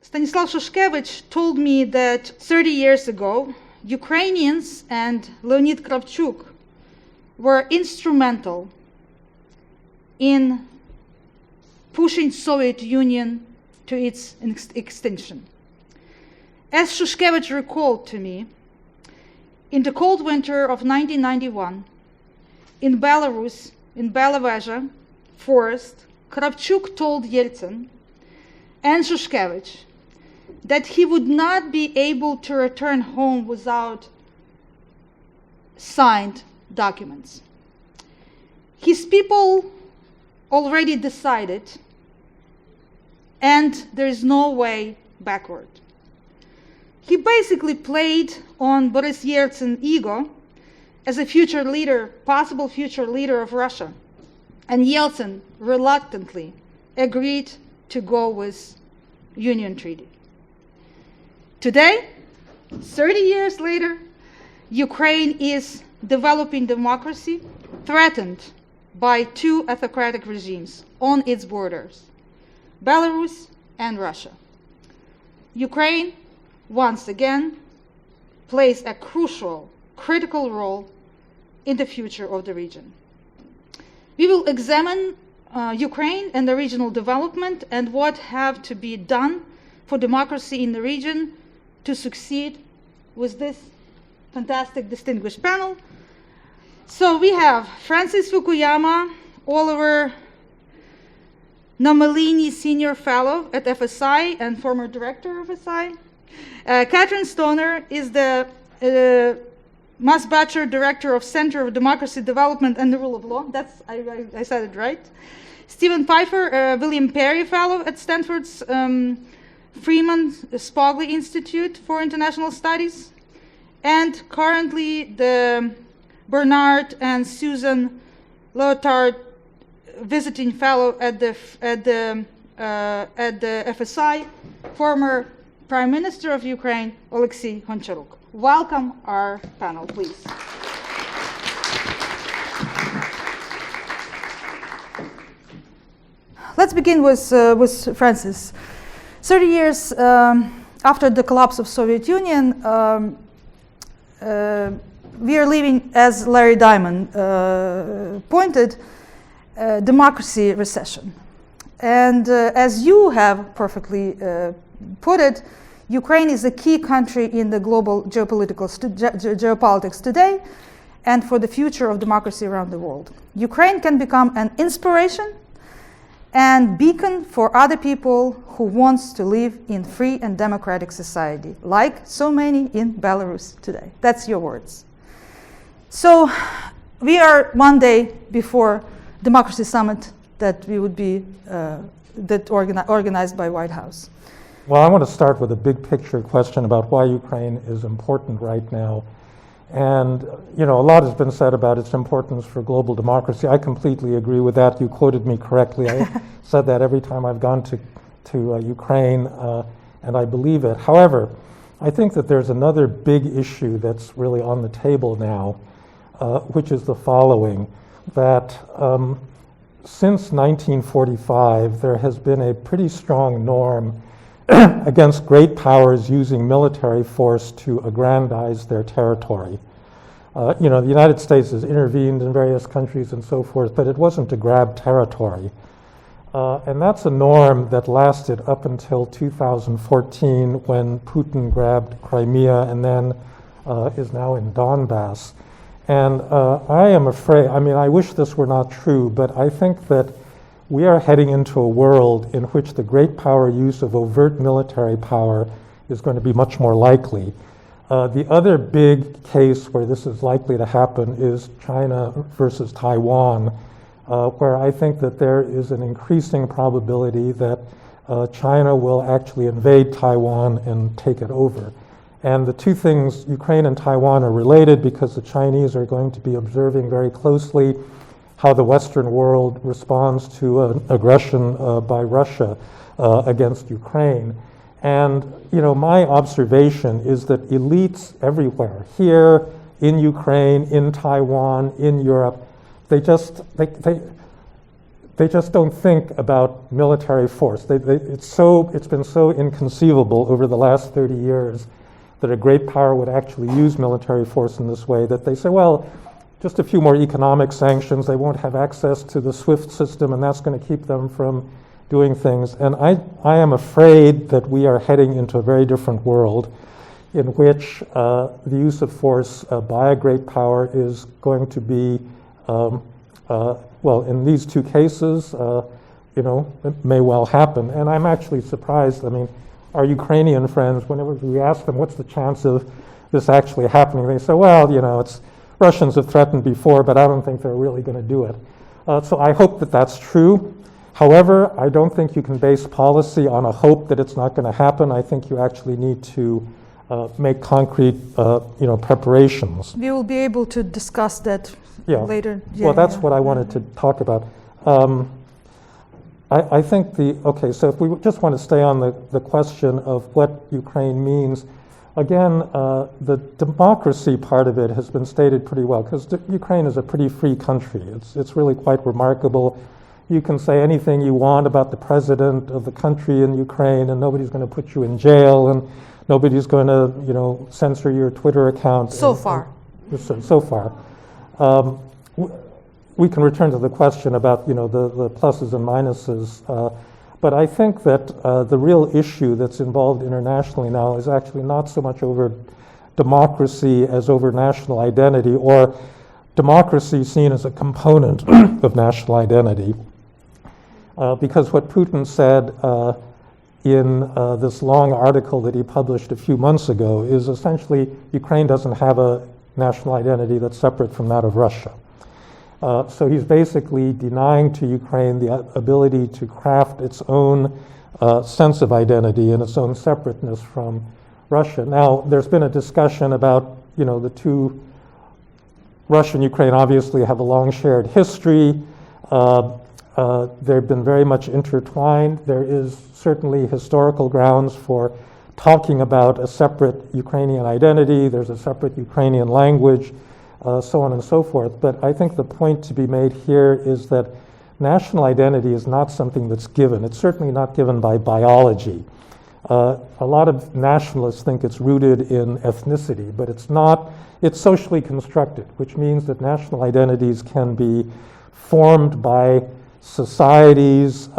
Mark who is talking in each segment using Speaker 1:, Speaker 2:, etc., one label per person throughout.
Speaker 1: Stanislav Shoshkevich told me that 30 years ago, Ukrainians and Leonid Kravchuk were instrumental in pushing Soviet Union to its extinction. As Shoshkevich recalled to me, in the cold winter of 1991, in Belarus, in Belavezha forest, Kravchuk told Yeltsin and Shoshkevich that he would not be able to return home without signed documents. His people already decided, and there is no way backward. He basically played on Boris Yeltsin's ego as a future leader, possible future leader of Russia. And Yeltsin reluctantly agreed to go with Union Treaty. Today, 30 years later, Ukraine is developing democracy, threatened by two autocratic regimes on its borders, Belarus and Russia. Ukraine, once again, plays a crucial, critical role in the future of the region. We will examine Ukraine and the regional development and what have to be done for democracy in the region to succeed with this fantastic, distinguished panel. So we have Francis Fukuyama, Oliver Nomalini Senior Fellow at FSI and former Director of FSI. Catherine Stoner is the Mass Bachelor Director of Center of Democracy Development and the Rule of Law. I said it right. Stephen Pfeiffer, William Perry Fellow at Stanford's Freeman Spogli Institute for International Studies, and currently the Bernard and Susan Leotard Visiting Fellow at the FSI, former Prime Minister of Ukraine, Oleksiy Honcharuk. Welcome our panel, please. Let's begin with Francis. 30 years after the collapse of Soviet Union, we are living, as Larry Diamond pointed, democracy recession. And as you have perfectly put it, Ukraine is a key country in the global geopolitics today and for the future of democracy around the world. Ukraine can become an inspiration and beacon for other people who wants to live in free and democratic society, like so many in Belarus today. That's your words. So we are one day before Democracy Summit that we would be organized by White House.
Speaker 2: Well, I want to start with a big picture question about why Ukraine is important right now. And, you know, a lot has been said about its importance for global democracy. I completely agree with that. You quoted me correctly. I said that every time I've gone to Ukraine, and I believe it. However, I think that there's another big issue that's really on the table now, which is the following, that since 1945, there has been a pretty strong norm against great powers using military force to aggrandize their territory. You know, the United States has intervened in various countries and so forth, but it wasn't to grab territory. And that's a norm that lasted up until 2014 when Putin grabbed Crimea and then is now in Donbass. And I am afraid, I mean, I wish this were not true, but I think that we are heading into a world in which the great power use of overt military power is going to be much more likely. The other big case where this is likely to happen is China versus Taiwan, where I think that there is an increasing probability that China will actually invade Taiwan and take it over. And the two things, Ukraine and Taiwan, are related because the Chinese are going to be observing very closely how the Western world responds to an aggression by Russia against Ukraine. And, you know, my observation is that elites everywhere, here, in Ukraine, in Taiwan, in Europe, they they just don't think about military force. It's been so inconceivable over the last 30 years that a great power would actually use military force in this way that they say, well, just a few more economic sanctions, they won't have access to the SWIFT system, and that's going to keep them from doing things. And I am afraid that we are heading into a very different world in which the use of force by a great power is going to be well, in these two cases, it may well happen. And I'm actually surprised. I mean, our Ukrainian friends, whenever we ask them what's the chance of this actually happening, they say, well, it's Russians have threatened before, but I don't think they're really going to do it. So I hope that that's true. However, I don't think you can base policy on a hope that it's not going to happen. I think you actually need to make concrete, preparations.
Speaker 1: We will be able to discuss that later.
Speaker 2: Yeah, well, that's what I wanted to talk about. I think so if we just want to stay on the question of what Ukraine means, again, the democracy part of it has been stated pretty well, because Ukraine is a pretty free country. It's really quite remarkable. You can say anything you want about the president of the country in Ukraine, and nobody's going to put you in jail, and nobody's going to, censor your Twitter account.
Speaker 1: So far.
Speaker 2: We can return to the question about, the pluses and minuses. But I think that the real issue that's involved internationally now is actually not so much over democracy as over national identity, or democracy seen as a component of national identity. Because what Putin said in this long article that he published a few months ago is essentially Ukraine doesn't have a national identity that's separate from that of Russia. So he's basically denying to Ukraine the ability to craft its own sense of identity and its own separateness from Russia. Now, there's been a discussion about, the two, Russia and Ukraine obviously have a long shared history. They've been very much intertwined. There is certainly historical grounds for talking about a separate Ukrainian identity. There's a separate Ukrainian language, so on and so forth. But I think the point to be made here is that national identity is not something that's given. It's certainly not given by biology. A lot of nationalists think it's rooted in ethnicity, but it's not. It's socially constructed, which means that national identities can be formed by societies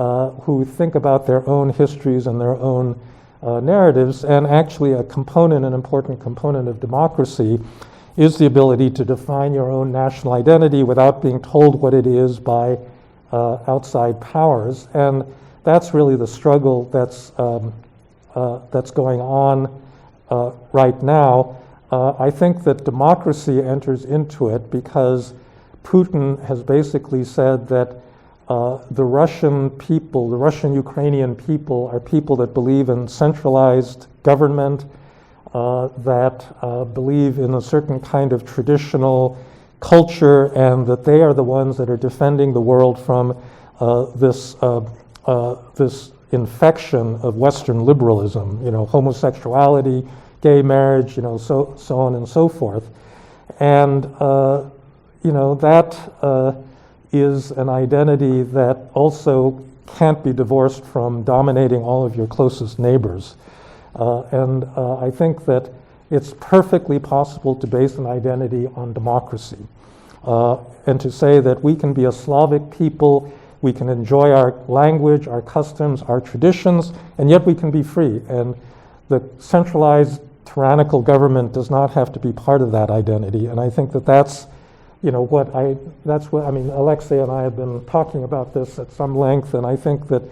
Speaker 2: who think about their own histories and their own narratives, and actually an important component of democracy is the ability to define your own national identity without being told what it is by outside powers. And that's really the struggle that's going on right now. I think that democracy enters into it because Putin has basically said that the Russian people, the Russian Ukrainian people, are people that believe in centralized government, that believe in a certain kind of traditional culture, and that they are the ones that are defending the world from this infection of Western liberalism, homosexuality, gay marriage, so on and so forth. And, that is an identity that also can't be divorced from dominating all of your closest neighbors. And I think that it's perfectly possible to base an identity on democracy, and to say that we can be a Slavic people, we can enjoy our language, our customs, our traditions, and yet we can be free. And the centralized tyrannical government does not have to be part of that identity. And I think that that's Alexei and I have been talking about this at some length, and I think that,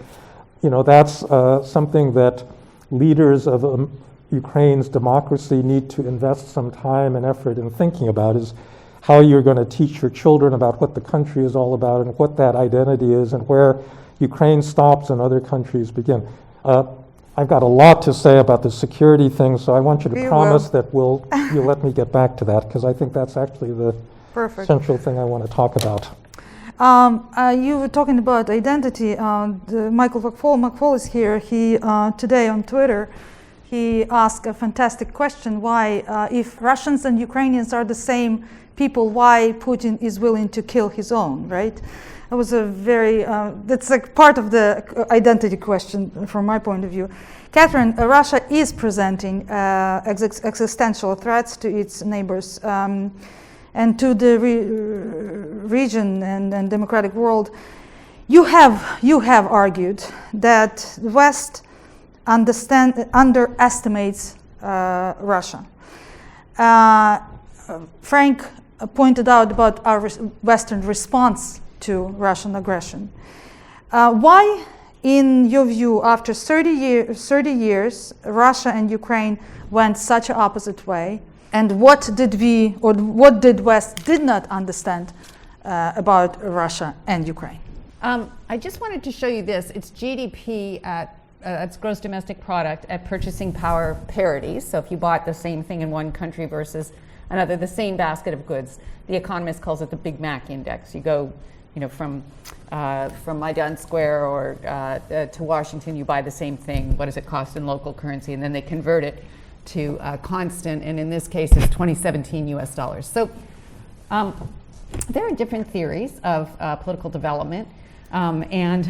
Speaker 2: that's something that leaders of Ukraine's democracy need to invest some time and effort in thinking about, is how you're going to teach your children about what the country is all about and what that identity is and where Ukraine stops and other countries begin. I've got a lot to say about the security thing, so I want you to promise that you'll let me get back to that, because I think that's actually the central thing I want to talk about.
Speaker 1: You were talking about identity. Michael McFall is here. He today on Twitter, he asked a fantastic question: why, if Russians and Ukrainians are the same people, why Putin is willing to kill his own, right? That was a very, that's like part of the identity question from my point of view. Catherine, Russia is presenting existential threats to its neighbors and to the region and democratic world. You have argued that the West underestimates Russia. Frank pointed out about our Western response to Russian aggression. Why, in your view, after 30 years, Russia and Ukraine went such an opposite way? And what did West did not understand about Russia and Ukraine?
Speaker 3: I just wanted to show you this. It's GDP at that's gross domestic product at purchasing power parity. So if you bought the same thing in one country versus another, the same basket of goods, the Economist calls it the Big Mac index. You go, from Maidan Square or to Washington, you buy the same thing. What does it cost in local currency? And then they convert it to constant, and in this case, it's 2017 US dollars. So there are different theories of political development. And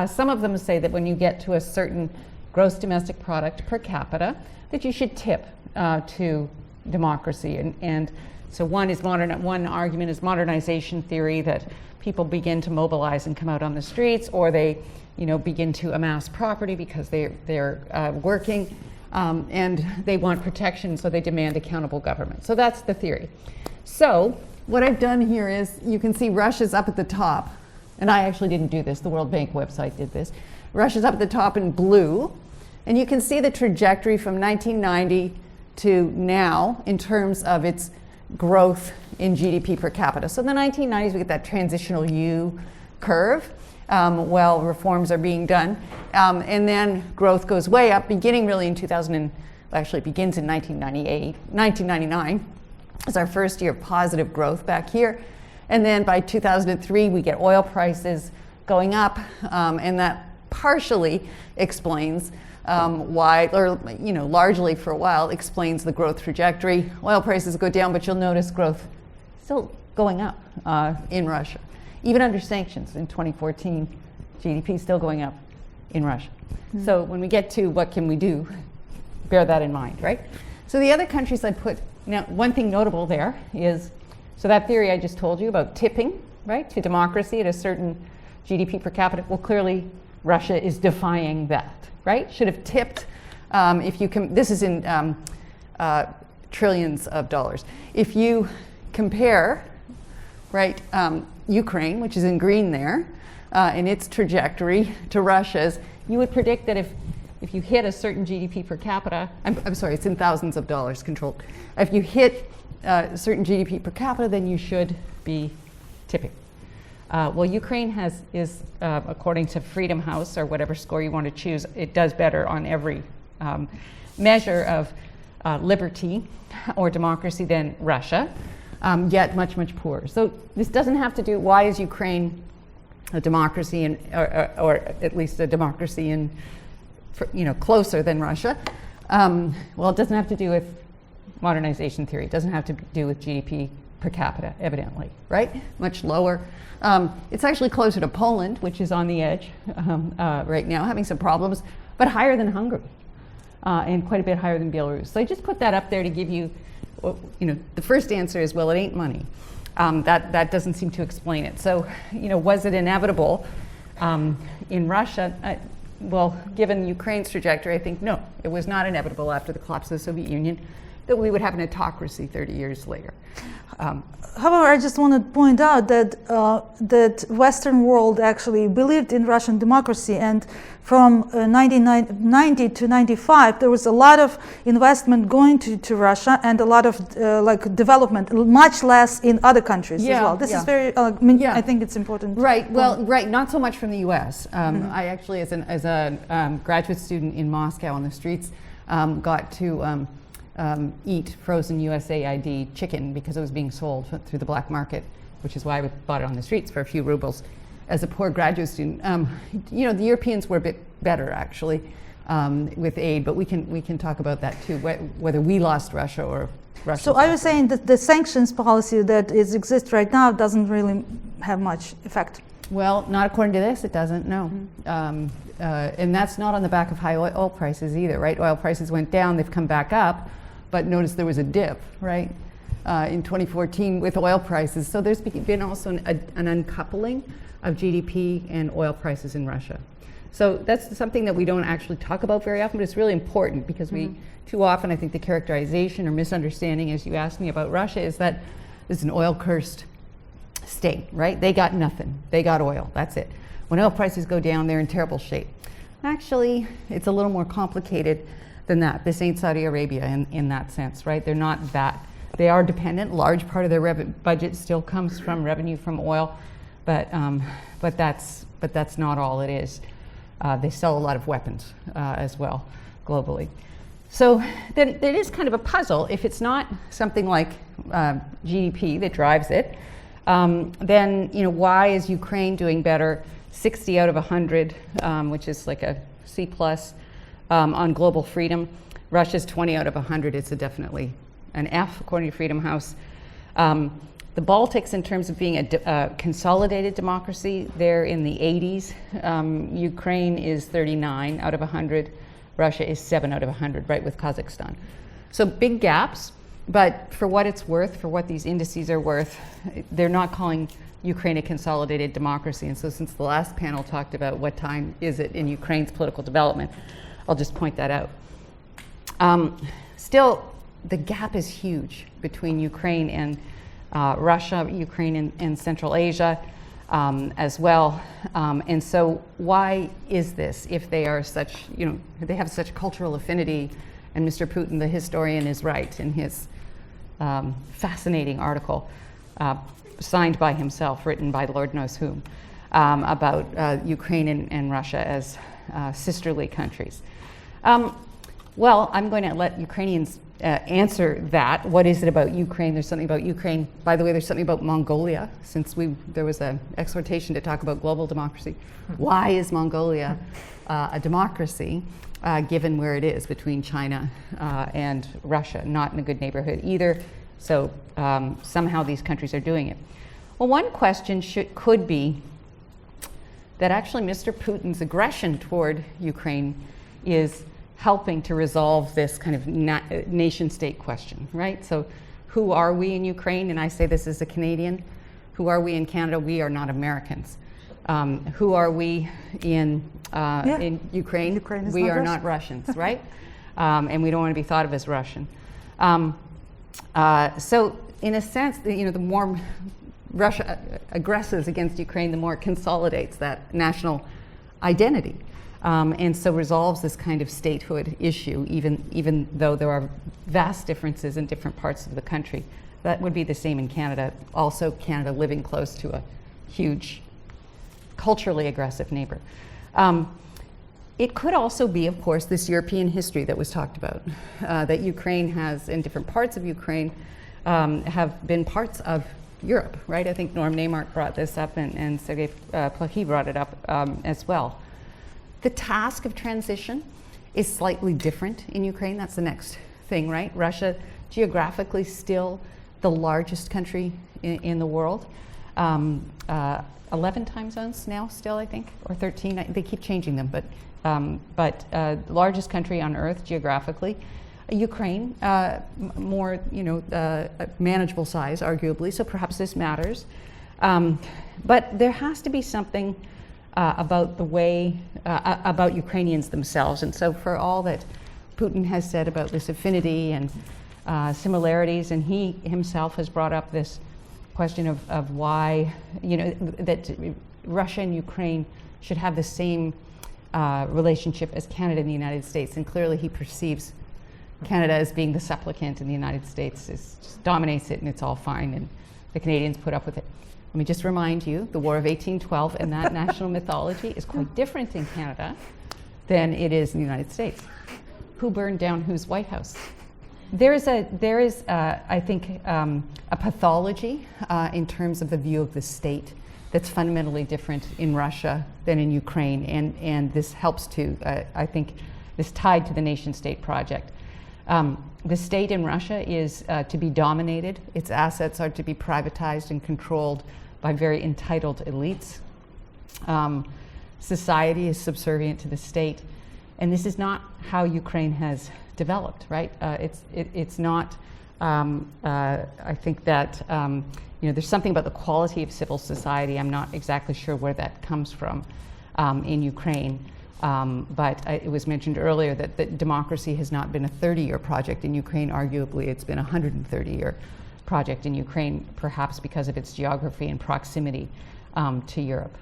Speaker 3: some of them say that when you get to a certain gross domestic product per capita, that you should tip to democracy. And so one argument is modernization theory, that people begin to mobilize and come out on the streets, or they begin to amass property because they're working and they want protection, so they demand accountable government. So that's the theory. So what I've done here is, you can see Russia's up at the top. And I actually didn't do this, the World Bank website did this. Russia's up at the top in blue, and you can see the trajectory from 1990 to now in terms of its growth in GDP per capita. So in the 1990s, we get that transitional U curve while reforms are being done. And then growth goes way up, beginning really in it begins in 1999. It's our first year of positive growth back here. And then by 2003, we get oil prices going up, and that partially explains why, or largely for a while, explains the growth trajectory. Oil prices go down, but you'll notice growth still going up in Russia. Even under sanctions in 2014, GDP still going up in Russia. Mm-hmm. So when we get to what can we do, bear that in mind, right? So the other countries I put, now one thing notable there is, so that theory I just told you about tipping, right, to democracy at a certain GDP per capita, well, clearly Russia is defying that, right? Should have tipped, if you can, this is in trillions of dollars. If you compare, right, Ukraine, which is in green there, and its trajectory to Russia's, you would predict that if you hit a certain GDP per capita, I'm sorry, it's in thousands of dollars controlled. If you hit certain GDP per capita, then you should be tipping. Well, Ukraine is according to Freedom House, or whatever score you want to choose, it does better on every measure of liberty or democracy than Russia, yet much, much poorer. So this doesn't have to do, why is Ukraine a democracy, or at least a democracy closer than Russia? Well, it doesn't have to do with modernization theory. It doesn't have to do with GDP per capita, evidently, right? Much lower. It's actually closer to Poland, which is on the edge right now, having some problems, but higher than Hungary, and quite a bit higher than Belarus. So I just put that up there to give you, the first answer is, well, it ain't money. That doesn't seem to explain it. So, was it inevitable in Russia? Well, given Ukraine's trajectory, I think no, it was not inevitable after the collapse of the Soviet Union that we would have an autocracy 30 years later.
Speaker 1: However, I just want to point out that that Western world actually believed in Russian democracy, and from 1990 to 95, there was a lot of investment going to Russia, and a lot of development, much less in other countries as well. This is very, I think it's important.
Speaker 3: Right. Well, right. Not so much from the U.S. I actually, as a graduate student in Moscow on the streets, got to eat frozen USAID chicken because it was being sold through the black market, which is why I bought it on the streets for a few rubles as a poor graduate student. The Europeans were a bit better actually with aid, but we can talk about that too, whether we lost Russia or Russia.
Speaker 1: So I was saying that the sanctions policy that exists right now doesn't really have much effect.
Speaker 3: Well, not according to this, it doesn't, no. And that's not on the back of high oil prices either, right? Oil prices went down, they've come back up, but notice there was a dip, right? In 2014 with oil prices. So there's been also an uncoupling of GDP and oil prices in Russia. So that's something that we don't actually talk about very often, but it's really important because we, too often, I think the characterization or misunderstanding, as you asked me about Russia, is that it's an oil-cursed state, right? They got nothing. They got oil. That's it. When oil prices go down, they're in terrible shape. Actually, it's a little more complicated than that. This ain't Saudi Arabia in that sense, right? They're not that. They are dependent. Large part of their budget still comes from revenue from oil, but that's not all it is. They sell a lot of weapons as well globally. So then it is kind of a puzzle. If it's not something like GDP that drives it, then why is Ukraine doing better? 60 out of 100, which is like a C+, on global freedom. Russia's 20 out of 100. It's definitely an F, according to Freedom House. The Baltics, in terms of being a consolidated democracy, they're in the 80s. Ukraine is 39 out of 100. Russia is 7 out of 100, right with Kazakhstan. So big gaps, but for what it's worth, for what these indices are worth, they're not calling Ukraine a consolidated democracy. And so since the last panel talked about what time is it in Ukraine's political development, I'll just point that out. Still, the gap is huge between Ukraine and Russia, Ukraine and Central Asia as well. And so why is this if they are such, they have such cultural affinity, and Mr. Putin, the historian, is right in his fascinating article signed by himself, written by Lord knows whom, about Ukraine and Russia as sisterly countries. Well, I'm going to let Ukrainians answer that. What is it about Ukraine? There's something about Ukraine. By the way, there's something about Mongolia, since there was an exhortation to talk about global democracy. Why is Mongolia a democracy, given where it is between China and Russia? Not in a good neighborhood either. So somehow these countries are doing it. Well, one question could be that actually Mr. Putin's aggression toward Ukraine is helping to resolve this kind of nation-state question, right? So who are we in Ukraine? And I say this as a Canadian. Who are we in Canada? We are not Americans. Who are we in Ukraine?
Speaker 1: Ukraine is
Speaker 3: we
Speaker 1: not
Speaker 3: are
Speaker 1: Russian.
Speaker 3: not Russians, right? And we don't want to be thought of as Russian. So in a sense, the more Russia aggresses against Ukraine, the more it consolidates that national identity. And so resolves this kind of statehood issue, even though there are vast differences in different parts of the country. That would be the same in Canada. Also, Canada living close to a huge, culturally aggressive neighbor. It could also be, of course, this European history that was talked about, that Ukraine has, in different parts of Ukraine, have been parts of Europe, right? I think Norm Neymark brought this up, and Sergei Plakhy brought it up as well. The task of transition is slightly different in Ukraine. That's the next thing, right? Russia, geographically, still the largest country in the world. 11 time zones now, still, I think, or 13. They keep changing them, but largest country on Earth geographically. Ukraine, more, manageable size, arguably. So perhaps this matters. But there has to be something about the way, about Ukrainians themselves. And so for all that Putin has said about this affinity and similarities, and he himself has brought up this question of why, that Russia and Ukraine should have the same relationship as Canada and the United States. And clearly he perceives Canada as being the supplicant, and the United States just dominates it, and it's all fine, and the Canadians put up with it. Let me just remind you, the War of 1812 and that national mythology is quite different in Canada than it is in the United States. Who burned down whose White House? There is, I think, a pathology in terms of the view of the state that's fundamentally different in Russia than in Ukraine, and this helps to, I think, is tied to the nation-state project. The state in Russia is to be dominated. Its assets are to be privatized and controlled by very entitled elites. society is subservient to the state. And this is not how Ukraine has developed, right? It's not, I think that, there's something about the quality of civil society. I'm not exactly sure where that comes from in Ukraine. But it was mentioned earlier that democracy has not been a 30-year project in Ukraine. Arguably, it's been a 130-year project in Ukraine, perhaps because of its geography and proximity to Europe.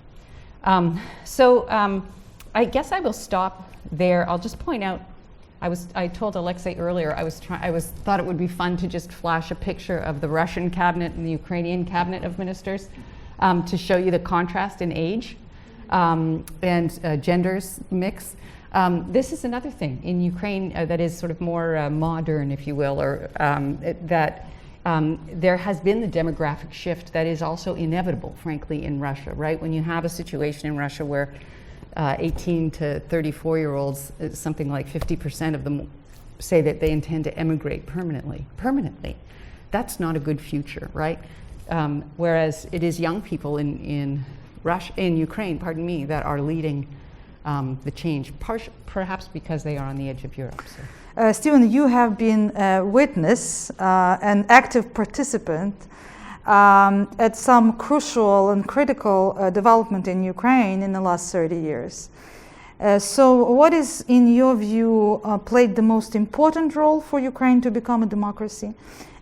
Speaker 3: I guess I will stop there. I'll just point out, I told Alexei earlier, I thought it would be fun to just flash a picture of the Russian cabinet and the Ukrainian cabinet of ministers to show you the contrast in age and genders mix. This is another thing in Ukraine that is sort of more modern, if you will, or there has been the demographic shift that is also inevitable, frankly, in Russia, right? When you have a situation in Russia where 18 to 34-year-olds, something like 50% of them say that they intend to emigrate permanently. That's not a good future, right? Whereas it is young people in Ukraine, that are leading the change, perhaps because they are on the edge of Europe. So.
Speaker 1: Stephen, you have been a witness, an active participant at some crucial and critical development in Ukraine in the last 30 years. So what is, in your view, played the most important role for Ukraine to become a democracy?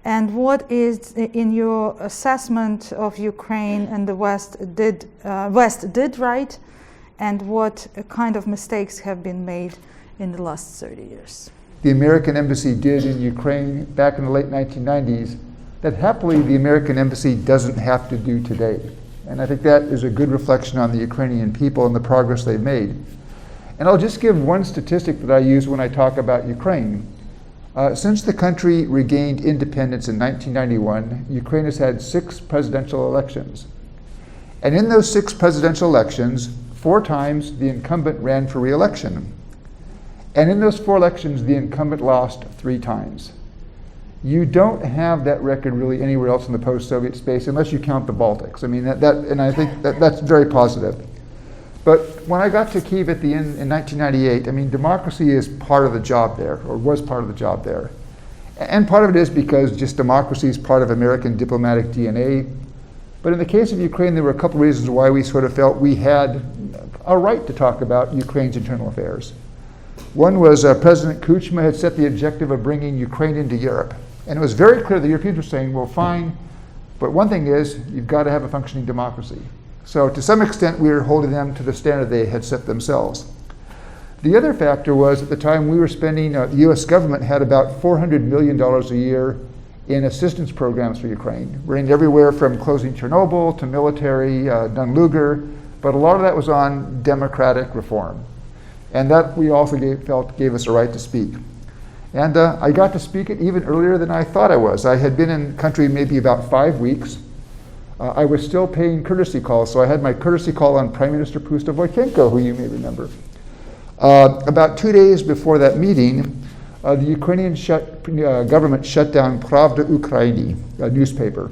Speaker 1: And what is, in your assessment of Ukraine and the West did right? And what kind of mistakes have been made in the last 30 years?
Speaker 4: The American embassy did in Ukraine back in the late 1990s that happily the American embassy doesn't have to do today. And I think that is a good reflection on the Ukrainian people and the progress they've made. And I'll just give one statistic that I use when I talk about Ukraine. Since the country regained independence in 1991, Ukraine has had 6 presidential elections. And in those 6 presidential elections, 4 times the incumbent ran for re-election. And in those 4 elections, the incumbent lost 3 times. You don't have that record really anywhere else in the post-Soviet space unless you count the Baltics. I mean, and I think that's very positive. But when I got to Kyiv at the end in 1998, I mean, democracy is part of the job there, or was part of the job there. And part of it is because just democracy is part of American diplomatic DNA. But in the case of Ukraine, there were a couple reasons why we sort of felt we had a right to talk about Ukraine's internal affairs. One was President Kuchma had set the objective of bringing Ukraine into Europe. And it was very clear the Europeans were saying, well, fine, but one thing is, you've got to have a functioning democracy. So to some extent, we were holding them to the standard they had set themselves. The other factor was, at the time we were spending, the US government had about $400 million a year in assistance programs for Ukraine, ranging everywhere from closing Chernobyl to military, Dunluger, but a lot of that was on democratic reform. And that we also felt gave us a right to speak. And I got to speak it even earlier than I thought I was. I had been in the country maybe about 5 weeks. I was still paying courtesy calls, so I had my courtesy call on Prime Minister Pustovoitenko, who you may remember. About 2 days before that meeting, the Ukrainian government shut down Pravda Ukraini, a newspaper.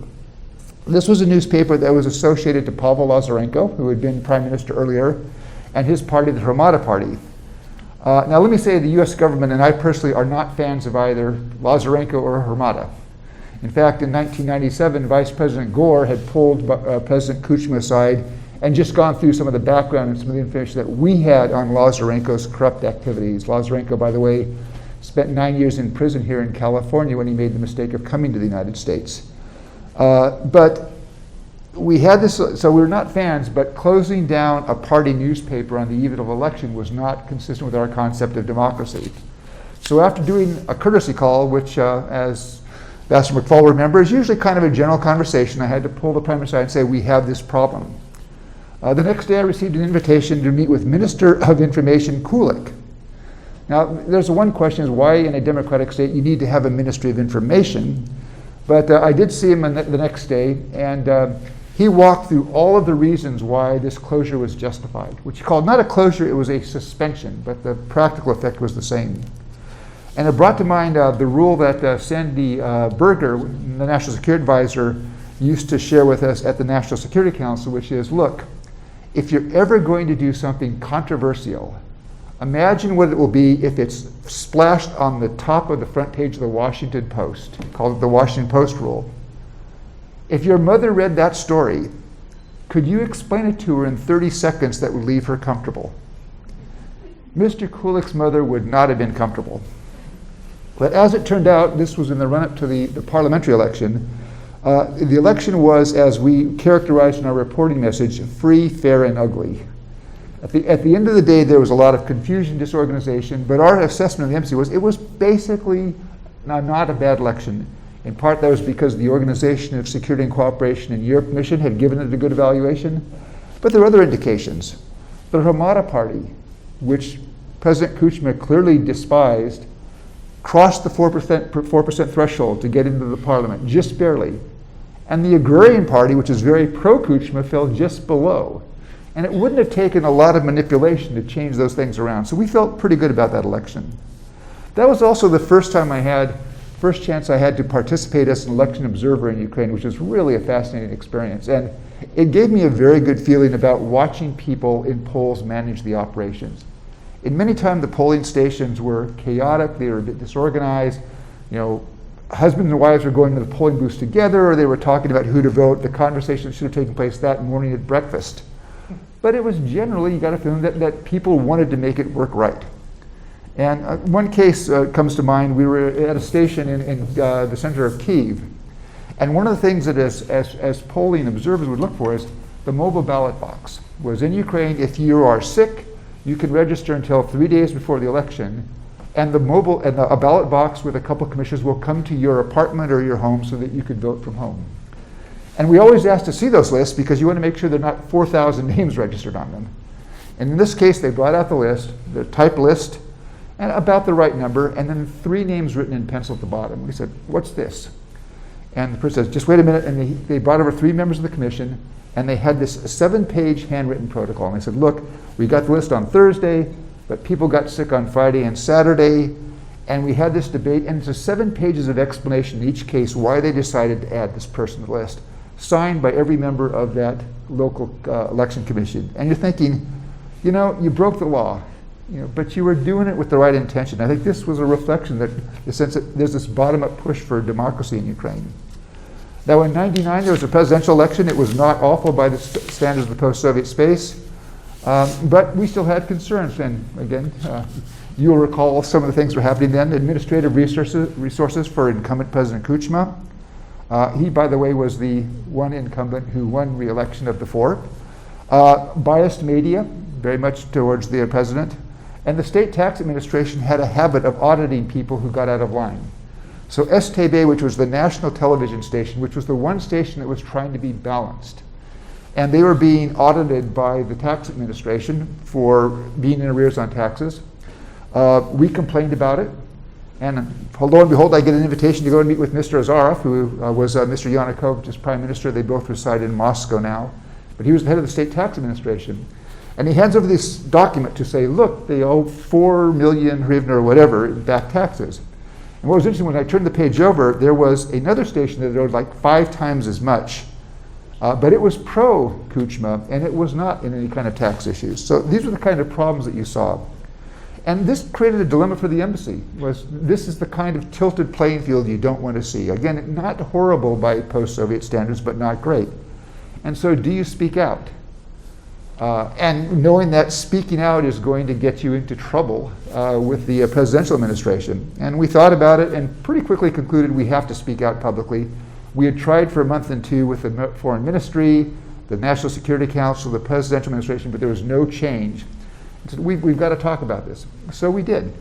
Speaker 4: This was a newspaper that was associated to Pavel Lazarenko, who had been Prime Minister earlier, and his party, the Hromada Party. Now let me say the US government and I personally are not fans of either Lazarenko or Hromada. In fact, in 1997, Vice President Gore had pulled President Kuchma aside and just gone through some of the background and some of the information that we had on Lazarenko's corrupt activities. Lazarenko, by the way, spent 9 years in prison here in California when he made the mistake of coming to the United States. But we had this, so we were not fans, but closing down a party newspaper on the eve of election was not consistent with our concept of democracy. So after doing a courtesy call, which as Ambassador McFall remembers, usually kind of a general conversation, I had to pull the Prime Minister aside and say, we have this problem. The next day I received an invitation to meet with Minister of Information Kulik. Now there's one question is why in a democratic state you need to have a Ministry of Information, but I did see him the next day, and he walked through all of the reasons why this closure was justified, which he called not a closure, it was a suspension, but the practical effect was the same. And it brought to mind the rule that Sandy Berger, the National Security Advisor, used to share with us at the National Security Council, which is, look, if you're ever going to do something controversial, imagine what it will be if it's splashed on the top of the front page of the Washington Post, called the Washington Post rule. If your mother read that story, could you explain it to her in 30 seconds that would leave her comfortable? Mr. Kulik's mother would not have been comfortable. But as it turned out, this was in the run-up to the parliamentary election. The election was, as we characterized in our reporting message, free, fair, and ugly. At the end of the day, there was a lot of confusion, disorganization, but our assessment of the embassy was it was basically not a bad election. In part, that was because the Organization of Security and Cooperation and Europe Mission had given it a good evaluation. But there are other indications. The Hamada Party, which President Kuchma clearly despised, crossed the 4% threshold to get into the parliament, just barely. And the Agrarian Party, which is very pro-Kuchma, fell just below. And it wouldn't have taken a lot of manipulation to change those things around. So we felt pretty good about that election. That was also the first chance I had to participate as an election observer in Ukraine, which was really a fascinating experience. And it gave me a very good feeling about watching people in polls manage the operations. In many times, the polling stations were chaotic, they were a bit disorganized. Husbands and wives were going to the polling booths together, or they were talking about who to vote. The conversation should have taken place that morning at breakfast. But it was generally, you got a feeling that people wanted to make it work right. And one case comes to mind. We were at a station in the center of Kyiv. And one of the things that as polling observers would look for is the mobile ballot box. Whereas in Ukraine, if you are sick, you can register until 3 days before the election, and a ballot box with a couple of commissioners will come to your apartment or your home so that you can vote from home. And we always ask to see those lists because you want to make sure there are not 4,000 names registered on them. And in this case, they brought out the list, the type list, and about the right number, and then 3 names written in pencil at the bottom. We said, "What's this?" And the person says, "Just wait a minute." And they brought over 3 members of the commission, and they had this 7-page handwritten protocol. And they said, "Look, we got the list on Thursday, but people got sick on Friday and Saturday, and we had this debate, and it's 7 pages of explanation in each case why they decided to add this person to the list, signed by every member of that local election commission." And you're thinking, you broke the law, but you were doing it with the right intention. I think this was a reflection that the sense that there's this bottom-up push for democracy in Ukraine. Now, in '99, there was a presidential election. It was not awful by the standards of the post-Soviet space, but we still had concerns. And again, you'll recall some of the things were happening then. Administrative resources for incumbent President Kuchma. He, by the way, was the one incumbent who won re-election of the 4. Biased media, very much towards the president. And the state tax administration had a habit of auditing people who got out of line. So STB, which was the national television station, which was the one station that was trying to be balanced, and they were being audited by the tax administration for being in arrears on taxes. We complained about it, and lo and behold, I get an invitation to go and meet with Mr. Azarov, who was Mr. Yanukovych's prime minister. They both reside in Moscow now, but he was the head of the state tax administration. And he hands over this document to say, look, they owe 4 million hryvnia or whatever in back taxes. And what was interesting, when I turned the page over, there was another station that owed like 5 times as much. But it was pro-Kuchma, and it was not in any kind of tax issues. So these were the kind of problems that you saw. And this created a dilemma for the embassy. This is the kind of tilted playing field you don't want to see. Again, not horrible by post-Soviet standards, but not great. And so do you speak out? And knowing that speaking out is going to get you into trouble with the presidential administration. And we thought about it and pretty quickly concluded we have to speak out publicly. We had tried for a month and 2 with the Foreign Ministry, the National Security Council, the presidential administration, but there was no change. So we've got to talk about this. So we did.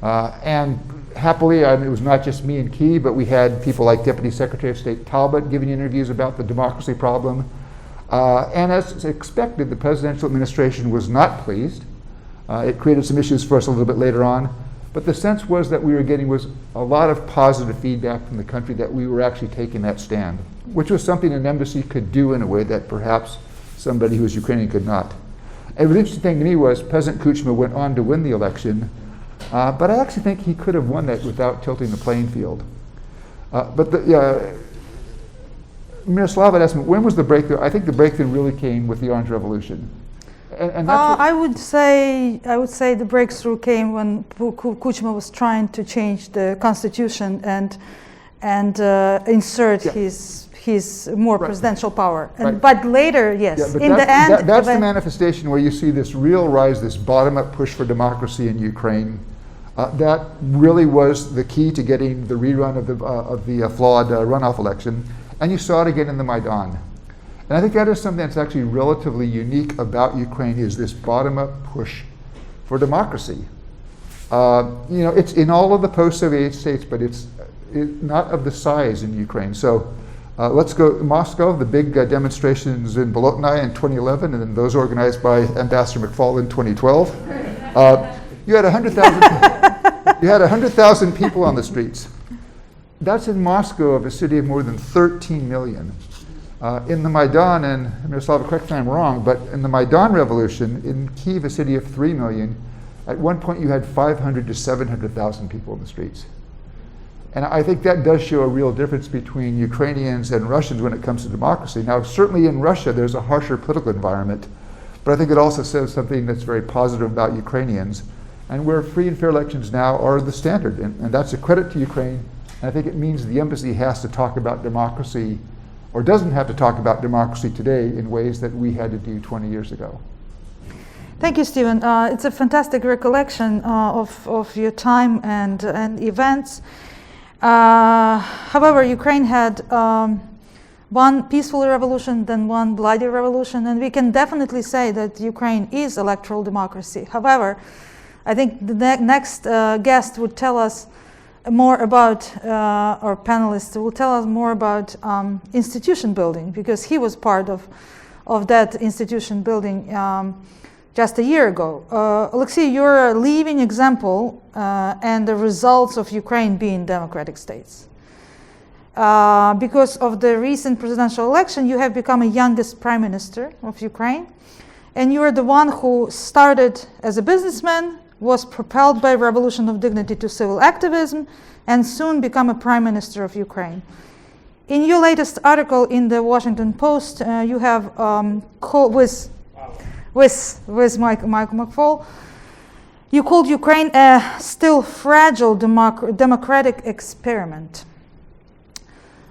Speaker 4: And happily, it was not just me and Key, but we had people like Deputy Secretary of State Talbot giving interviews about the democracy problem. And as expected, the presidential administration was not pleased. It created some issues for us a little bit later on. But the sense was that we were getting was a lot of positive feedback from the country that we were actually taking that stand, which was something an embassy could do in a way that perhaps somebody who was Ukrainian could not. And the interesting thing to me was President Kuchma went on to win the election, but I actually think he could have won that without tilting the playing field. Miroslava asked me, when was the breakthrough? I think the breakthrough really came with the Orange Revolution. And that's
Speaker 1: I would say the breakthrough came when Kuchma was trying to change the constitution and insert his more presidential power. And, But later, yes,
Speaker 4: but
Speaker 1: in the end,
Speaker 4: that's the manifestation where you see this real rise, this bottom-up push for democracy in Ukraine. That really was the key to getting the rerun of the flawed runoff election, and you saw it again in the Maidan. And I think that is something that's actually relatively unique about Ukraine, is this bottom-up push for democracy. It's in all of the post-Soviet states, but it's not of the size in Ukraine. So let's go to Moscow, the big demonstrations in Bolotnaya in 2011, and then those organized by Ambassador McFaul in 2012. You had 100,000 people on the streets. That's in Moscow, of a city of more than 13 million. In the Maidan, and Miroslava, correct me if I'm wrong, but in the Maidan revolution, in Kyiv, a city of 3 million, at one point you had 500 to 700,000 people in the streets. And I think that does show a real difference between Ukrainians and Russians when it comes to democracy. Now, certainly in Russia, there's a harsher political environment, but I think it also says something that's very positive about Ukrainians, and where free and fair elections now are the standard. And that's a credit to Ukraine. And I think it means the embassy has to talk about democracy, or doesn't have to talk about democracy today in ways that we had to do 20 years ago.
Speaker 1: Thank you, Stephen. It's a fantastic recollection of your time and events. However, Ukraine had one peaceful revolution, then one bloody revolution, and we can definitely say that Ukraine is electoral democracy. However, I think the next guest would tell us more about, our panelists will tell us more about institution building, because he was part of that institution building just a year ago. Alexei, you're a living example and the results of Ukraine being democratic states. Because of the recent presidential election, you have become a youngest prime minister of Ukraine, and you are the one who started as a businessman, was propelled by Revolution of Dignity to civil activism, and soon become a prime minister of Ukraine. In your latest article in the Washington Post, you have with Michael McFaul, you called Ukraine a still fragile democratic experiment.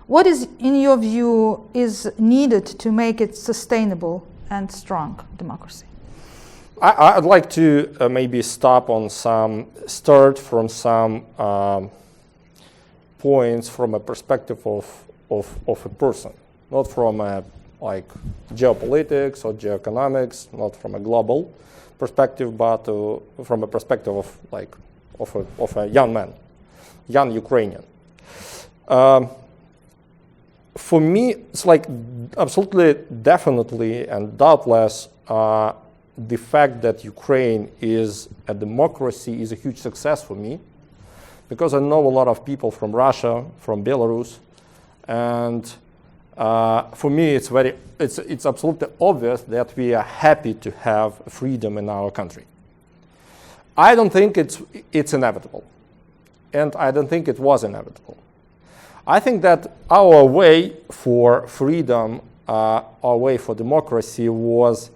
Speaker 1: What is, in your view, is needed to make it sustainable and strong democracy?
Speaker 5: I'd like to maybe start from some points from a perspective of a person, not from like geopolitics or geoeconomics, not from a global perspective, but from a perspective of a young man, young Ukrainian. For me, it's like absolutely, definitely, and doubtless, the fact that Ukraine is a democracy is a huge success for me, because I know a lot of people from Russia, from Belarus, and for me it's absolutely obvious that we are happy to have freedom in our country. I don't think it's inevitable, and I don't think it was inevitable. I think that our way for freedom, our way for democracy was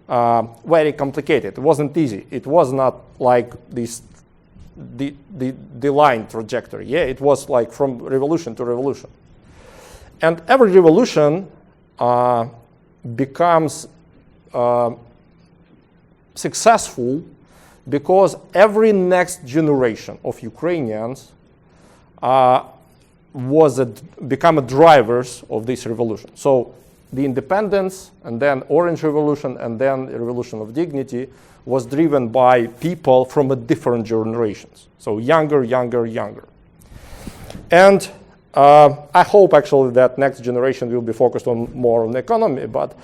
Speaker 5: very complicated. It wasn't easy. It was not like the line trajectory. Yeah, it was like from revolution to revolution. And every revolution becomes successful because every next generation of Ukrainians become drivers of this revolution. So the independence, and then Orange Revolution, and then the Revolution of Dignity was driven by people from different generations. So younger. And I hope actually that next generation will be focused more on the economy, but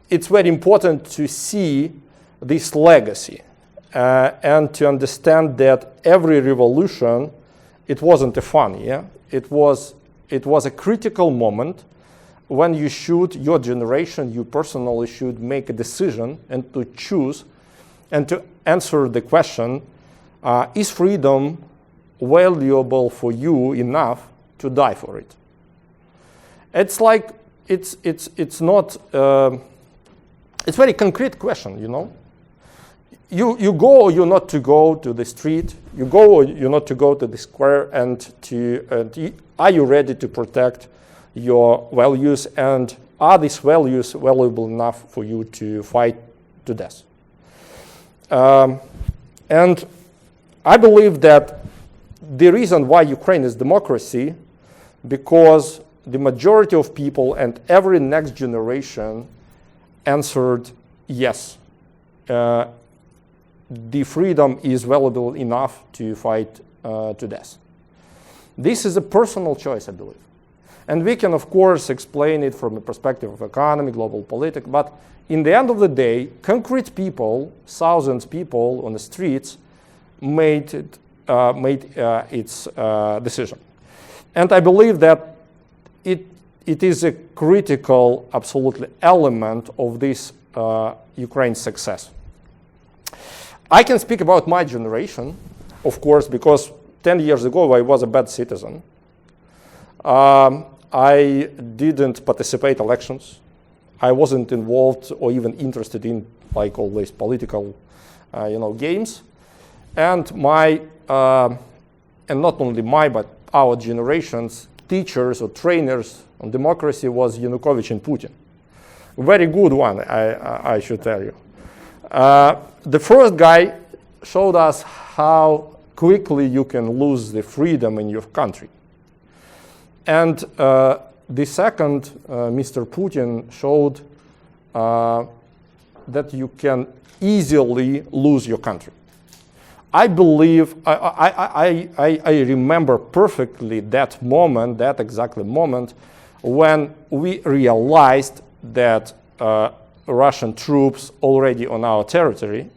Speaker 5: it's very important to see this legacy and to understand that every revolution, it wasn't a fun, yeah? It was a critical moment when your generation, you personally should make a decision and to choose and to answer the question, is freedom valuable for you enough to die for it? It's like, it's not it's a very concrete question, you know. You go or you're not to go to the street. You go or you're not to go to the square. And are you ready to protect your values? And are these values valuable enough for you to fight to death? And I believe that the reason why Ukraine is democracy, because the majority of people and every next generation answered yes. The freedom is valuable enough to fight to death. This is a personal choice, I believe. And we can, of course, explain it from the perspective of economy, global politics, but in the end of the day, concrete people, thousands of people on the streets, made its decision. And I believe that it is a critical, absolutely, element of this Ukraine's success. I can speak about my generation, of course, because 10 years ago I was a bad citizen. I didn't participate in elections. I wasn't involved or even interested in like all these political, games. And and not only my, but our generation's teachers or trainers on democracy was Yanukovych and Putin. Very good one, I should tell you. The first guy showed us how quickly you can lose the freedom in your country. And the second, Mr. Putin, showed that you can easily lose your country. I believe, I remember perfectly that moment, that exact moment, when we realized that Russian troops already on our territory.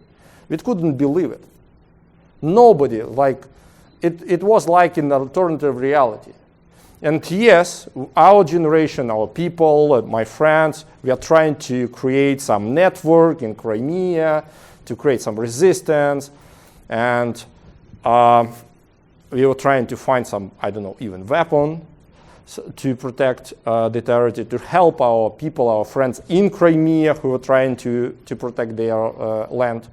Speaker 5: We couldn't believe it. Nobody, it was like an alternative reality. And yes, our generation, our people, my friends, we are trying to create some network in Crimea, to create some resistance, and we were trying to find some, I don't know, even weapon to protect the territory, to help our people, our friends in Crimea who were trying to protect their land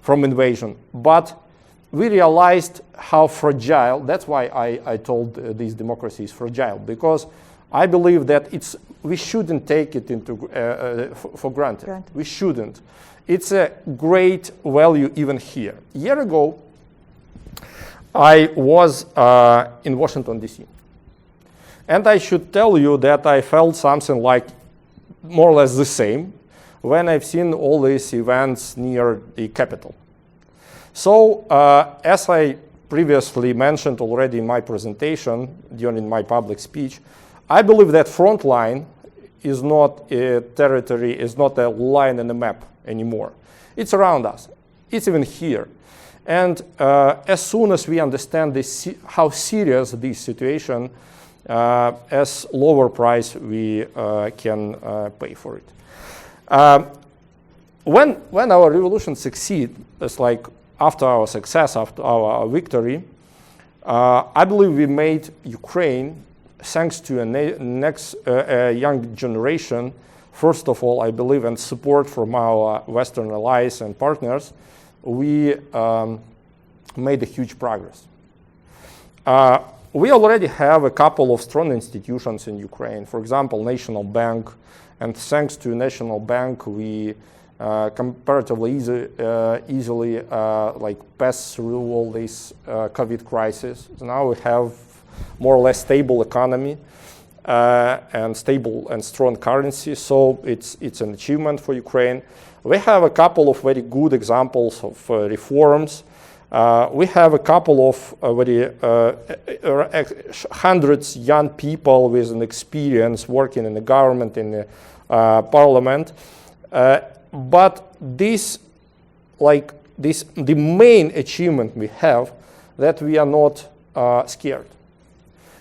Speaker 5: from invasion. But we realized how fragile, that's why I told this democracy is fragile, because I believe that we shouldn't take it for granted. We shouldn't. It's a great value even here. A year ago, I was in Washington, D.C. And I should tell you that I felt something like more or less the same when I've seen all these events near the Capitol. So, as I previously mentioned already in my presentation, during my public speech, I believe that front line is not a territory, is not a line in the map anymore. It's around us. It's even here. And as soon as we understand how serious this situation, as lower price we can pay for it. When our revolution succeeds, it's like after our success, after our victory, I believe we made Ukraine, thanks to a next young generation, first of all, I believe, and support from our Western allies and partners, we made a huge progress. We already have a couple of strong institutions in Ukraine. For example, National Bank, and thanks to National Bank, we comparatively easily pass through all this COVID crisis. So now we have more or less stable economy and stable and strong currency. So it's an achievement for Ukraine. We have a couple of very good examples of reforms. We have a couple of hundreds young people with an experience working in the government, in the parliament. But the main achievement we have, that we are not scared.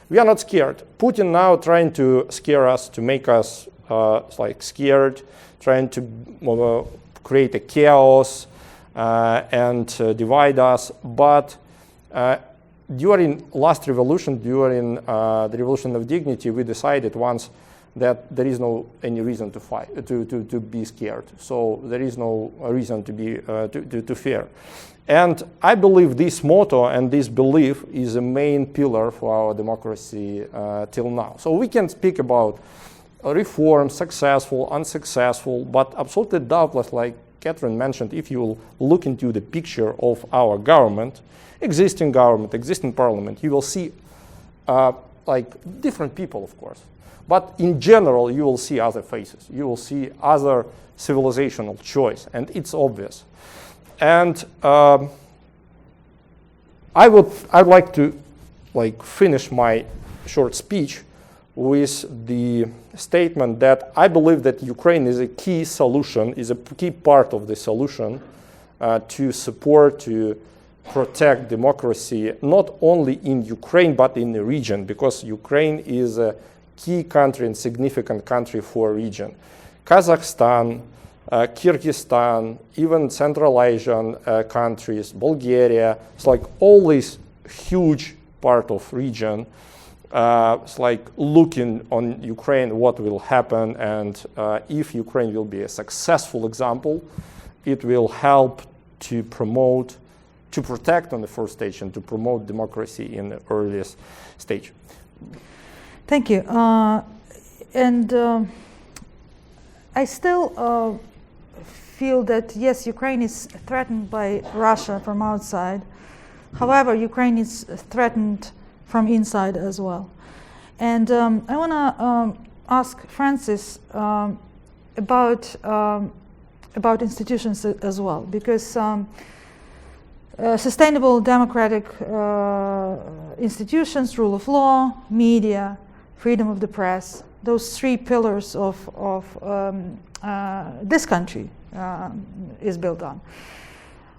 Speaker 5: We are not scared. Putin now trying to scare us, to make us scared, trying to create a chaos and divide us. But during last revolution, during the Revolution of Dignity, we decided once that there is no any reason to fight, to be scared. So there is no reason to be to fear. And I believe this motto and this belief is a main pillar for our democracy till now. So we can speak about reform, successful, unsuccessful, but absolutely doubtless, like Catherine mentioned, if you look into the picture of our government, existing parliament, you will see like different people, of course. But in general, you will see other faces. You will see other civilizational choice, and it's obvious. And I'd like to finish my short speech with the statement that I believe that Ukraine is a key solution, is a key part of the solution to support, to protect democracy, not only in Ukraine, but in the region, because Ukraine is a key country and significant country for a region. Kazakhstan, Kyrgyzstan, even Central Asian countries, Bulgaria, it's like all this huge part of region. It's like looking on Ukraine, what will happen, and if Ukraine will be a successful example, it will help to promote, to protect on the first stage and to promote democracy in the earliest stage.
Speaker 1: Thank you. I still feel that, yes, Ukraine is threatened by Russia from outside. However, Ukraine is threatened from inside as well. And I want to ask Francis about institutions as well, because sustainable democratic institutions, rule of law, media, freedom of the press, those three pillars of this country is built on.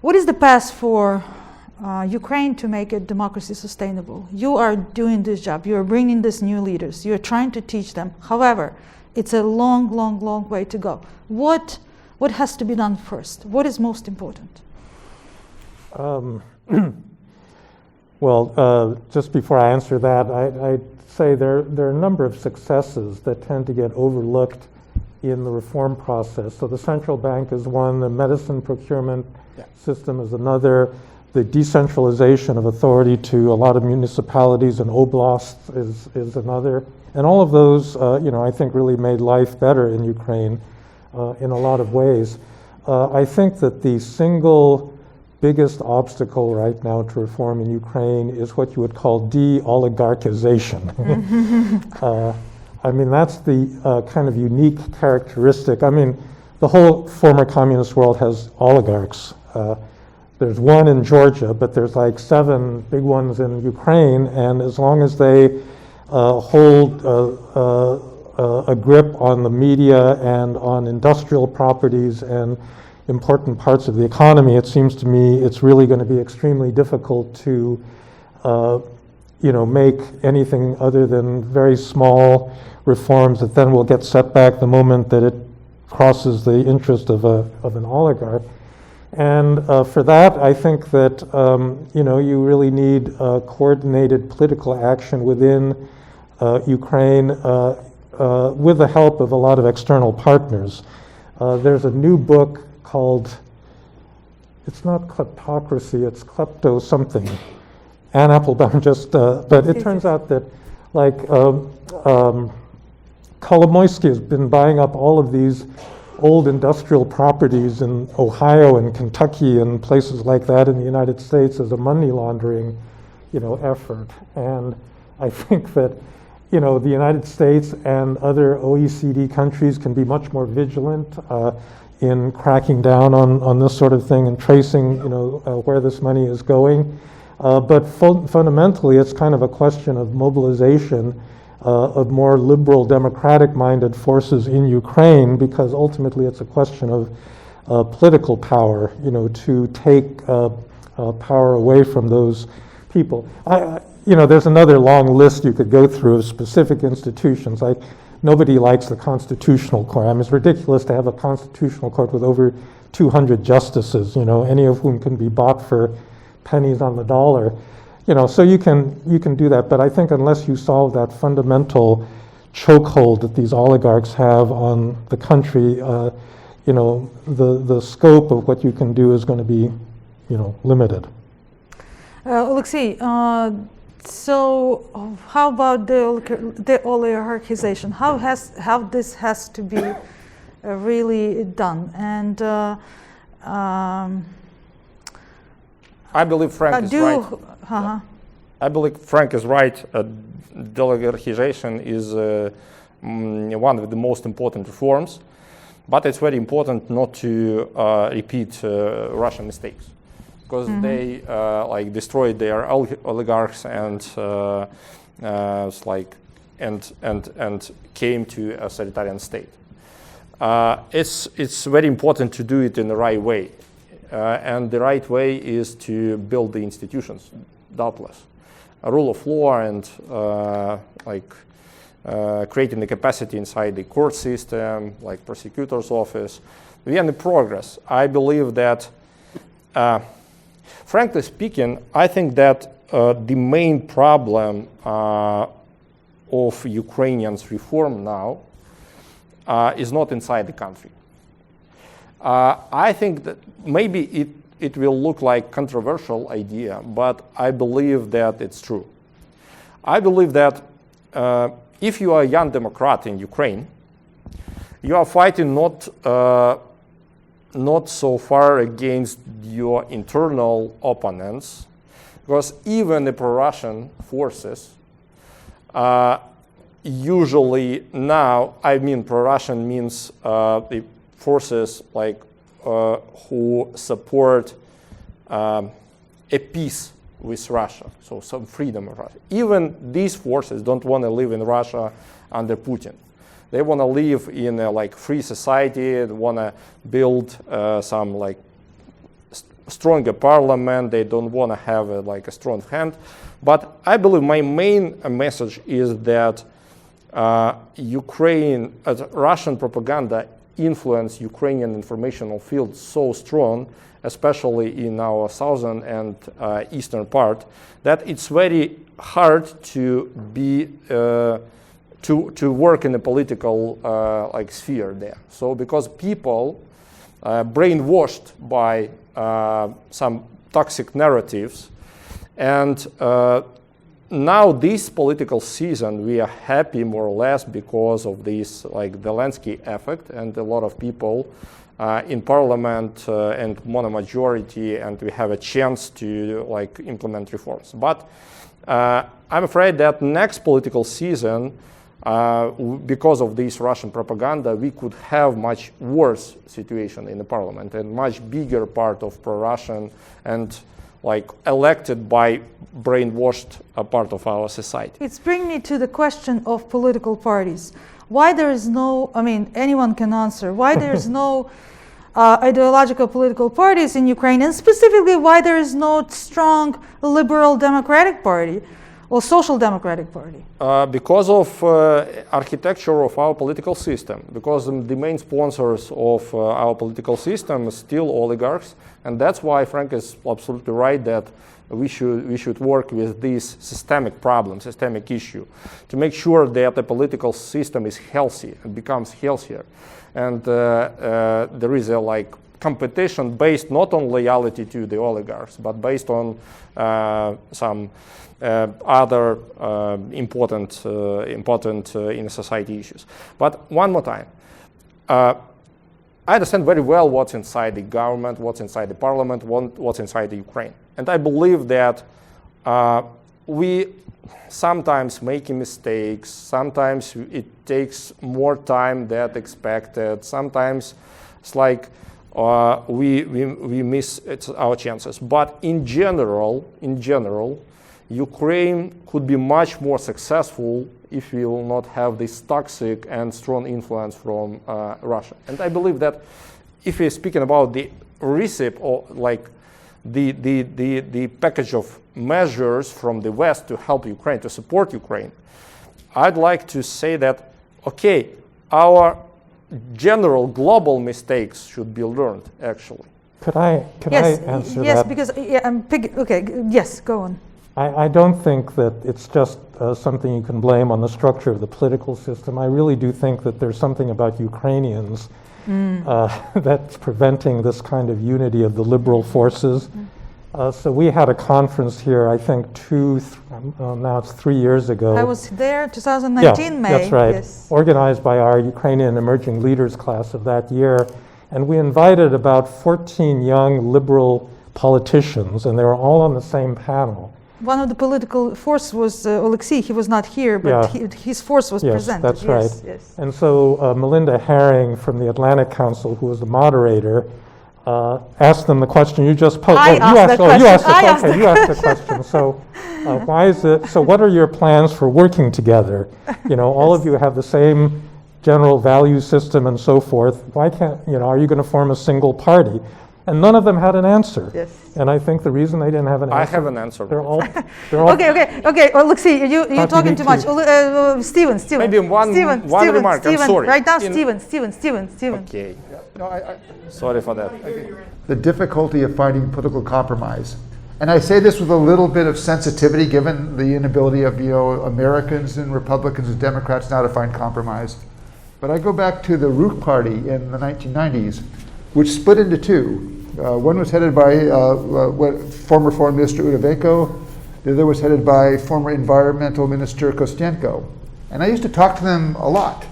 Speaker 1: What is the path for Ukraine to make a democracy sustainable? You are doing this job. You are bringing these new leaders. You are trying to teach them. However, it's a long, long, long way to go. What has to be done first? What is most important?
Speaker 2: Well, just before I answer that, I'd say there are a number of successes that tend to get overlooked in the reform process. So the central bank is one, the medicine procurement system is another, the decentralization of authority to a lot of municipalities and oblasts is another. And all of those, I think really made life better in Ukraine in a lot of ways. I think that the single biggest obstacle right now to reform in Ukraine is what you would call de-oligarchization. I mean, that's the kind of unique characteristic. I mean, the whole former communist world has oligarchs. There's one in Georgia, but there's like 7 big ones in Ukraine, and as long as they hold a grip on the media and on industrial properties and important parts of the economy, it seems to me it's really going to be extremely difficult to make anything other than very small reforms that then will get set back the moment that it crosses the interest of an oligarch. And for that, I think that you really need coordinated political action within Ukraine with the help of a lot of external partners. There's a new book called, it's not kleptocracy, it's klepto something. Ann Applebaum just, but it turns out that Kolomoisky has been buying up all of these old industrial properties in Ohio and Kentucky and places like that in the United States as a money laundering, effort. And I think that, the United States and other OECD countries can be much more vigilant in cracking down on this sort of thing and tracing, where this money is going. But fundamentally, it's kind of a question of mobilization of more liberal, democratic-minded forces in Ukraine, because ultimately it's a question of political power, to take power away from those people. There's another long list you could go through of specific institutions. Like, nobody likes the Constitutional Court. I mean, it's ridiculous to have a Constitutional Court with over 200 justices, any of whom can be bought for pennies on the dollar. So you can do that, but I think unless you solve that fundamental chokehold that these oligarchs have on the country, the scope of what you can do is going to be, limited.
Speaker 1: Alexei, so how about the oligarchization? How this has to be really done? And
Speaker 5: I believe Frank is right. I believe Frank is right. Oligarchization is one of the most important reforms, but it's very important not to repeat Russian mistakes, because they destroyed their oligarchs and and came to a authoritarian state. It's very important to do it in the right way, and the right way is to build the institutions, doubtless. A rule of law and creating the capacity inside the court system, like prosecutor's office. We are in progress. I believe that, frankly speaking, I think that the main problem of Ukrainians' reform now is not inside the country. I think that maybe it will look like controversial idea, but I believe that it's true. I believe that if you are a young Democrat in Ukraine, you are fighting not so far against your internal opponents, because even the pro-Russian forces usually now, I mean pro-Russian means the forces who support a peace with Russia, so some freedom of Russia. Even these forces don't want to live in Russia under Putin. They want to live in a free society. They want to build some stronger parliament. They don't want to have a strong hand. But I believe my main message is that Russian propaganda influence Ukrainian informational field so strong, especially in our southern and eastern part, that it's very hard to be to work in the political sphere there. So because people brainwashed by some toxic narratives, and now this political season, we are happy more or less because of this Zelensky effect, and a lot of people in parliament and mono-majority, and we have a chance to implement reforms. But I'm afraid that next political season, because of this Russian propaganda, we could have much worse situation in the parliament and much bigger part of pro-Russian and elected by brainwashed part of our society.
Speaker 1: It's bringing me to the question of political parties. Why there is no, anyone can answer, why there is no ideological political parties in Ukraine, and specifically why there is no strong liberal democratic party or social democratic party?
Speaker 5: Because of architecture of our political system, because the main sponsors of our political system is still oligarchs, and that's why Frank is absolutely right that we should work with this systemic problem, systemic issue, to make sure that the political system is healthy and becomes healthier, and there is a competition based not on loyalty to the oligarchs, but based on some other important in society issues. But one more time, I understand very well what's inside the government, what's inside the parliament, what's inside the Ukraine. And I believe that we sometimes make mistakes, sometimes it takes more time than expected, sometimes it's we miss our chances. But in general, Ukraine could be much more successful if we will not have this toxic and strong influence from Russia. And I believe that if we're speaking about the recipe or the package of measures from the West to help Ukraine, to support Ukraine, I'd like to say that, okay, our general global mistakes should be learned, actually.
Speaker 2: Could I answer that?
Speaker 1: Yes, because okay, yes, go on.
Speaker 2: I don't think that it's just something you can blame on the structure of the political system. I really do think that there's something about Ukrainians that's preventing this kind of unity of the liberal forces. So we had a conference here, I think now it's 3 years ago.
Speaker 1: I was there 2019 May.
Speaker 2: That's right.
Speaker 1: Yes.
Speaker 2: Organized by our Ukrainian Emerging Leaders class of that year. And we invited about 14 young liberal politicians, and they were all on the same panel.
Speaker 1: One of the political force was Alexei. He was not here, but his force was present.
Speaker 2: That's right.
Speaker 1: Yes.
Speaker 2: And so Melinda Herring from the Atlantic Council, who was the moderator, asked them the question you just posed.
Speaker 1: You asked
Speaker 2: the question. So why is it? So what are your plans for working together? You know, all of you have the same general value system and so forth. Why can't, are you going to form a single party? And none of them had an answer.
Speaker 1: Yes.
Speaker 2: And I think the reason they didn't have an answer.
Speaker 5: I have an answer.
Speaker 2: They're all
Speaker 1: Okay. Alexei, you're talking too much. Steven.
Speaker 5: Maybe one remark. I'm sorry.
Speaker 1: Right now, Steven.
Speaker 5: Okay. Sorry for that.
Speaker 4: The difficulty of finding political compromise. And I say this with a little bit of sensitivity given the inability of Americans and Republicans and Democrats now to find compromise. But I go back to the Rook Party in the 1990s, which split into two. One was headed by former Foreign Minister Udovenko. The other was headed by former Environmental Minister Kostenko. And I used to talk to them a lot.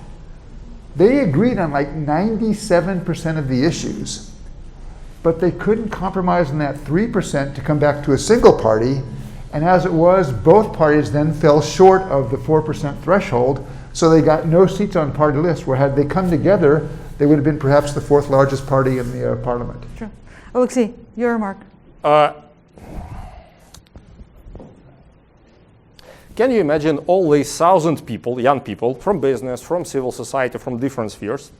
Speaker 4: They agreed on like 97% of the issues, but they couldn't compromise on that 3% to come back to a single party. And as it was, both parties then fell short of the 4% threshold, so they got no seats on party lists, where had they come together, they would have been perhaps the fourth largest party in the parliament.
Speaker 1: Sure. Alexei, your remark.
Speaker 5: Can you imagine all these 1,000 people, young people, from business, from civil society, from different spheres,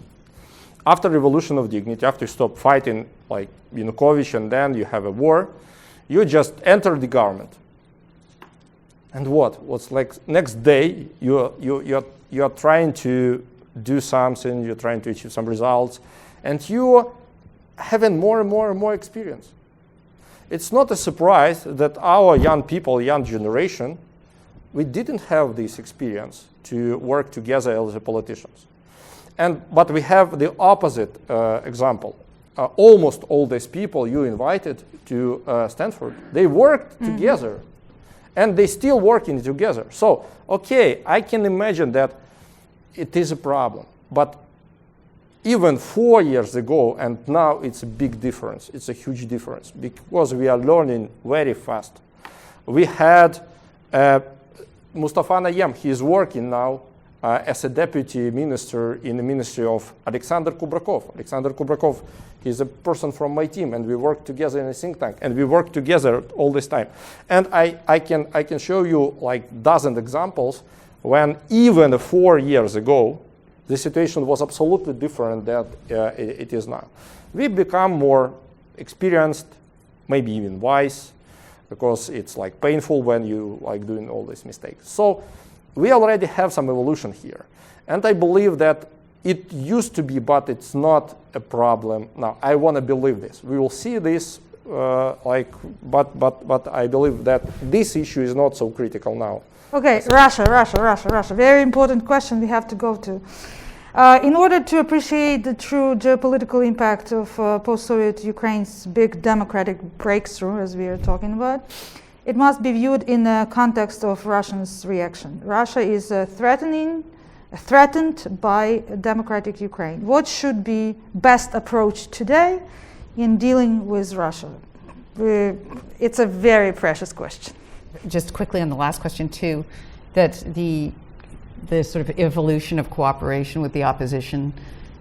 Speaker 5: after Revolution of Dignity, after you stop fighting like Yanukovych and then you have a war, you just enter the government. And what's like next day you're trying to do something, you're trying to achieve some results, and you're having more and more experience. It's not a surprise that our young people, young generation, we didn't have this experience to work together as politicians. But we have the opposite example. Almost all these people you invited to Stanford, they worked together, and they still working together. So, okay, I can imagine that it is a problem, but even 4 years ago and now it's a big difference. It's a huge difference because we are learning very fast. We had Mustafa Nayyem. He is working now as a deputy minister in the ministry of Alexander Kubrakov. Alexander Kubrakov, he's a person from my team, and we work together in a think tank, and we work together all this time. And I can show you like dozen examples when even 4 years ago, the situation was absolutely different than it is now. We become more experienced, maybe even wise, because it's like painful when you like doing all these mistakes. So we already have some evolution here. And I believe that it used to be, but it's not a problem now. I want to believe this. We will see this, but I believe that this issue is not so critical now.
Speaker 1: Okay, Russia. Very important question we have to go to. In order to appreciate the true geopolitical impact of post-Soviet Ukraine's big democratic breakthrough, as we are talking about, it must be viewed in the context of Russia's reaction. Russia is threatened by democratic Ukraine. What should be best approach today in dealing with Russia? It's a very precious question.
Speaker 3: Just quickly on the last question too, that the sort of evolution of cooperation with the opposition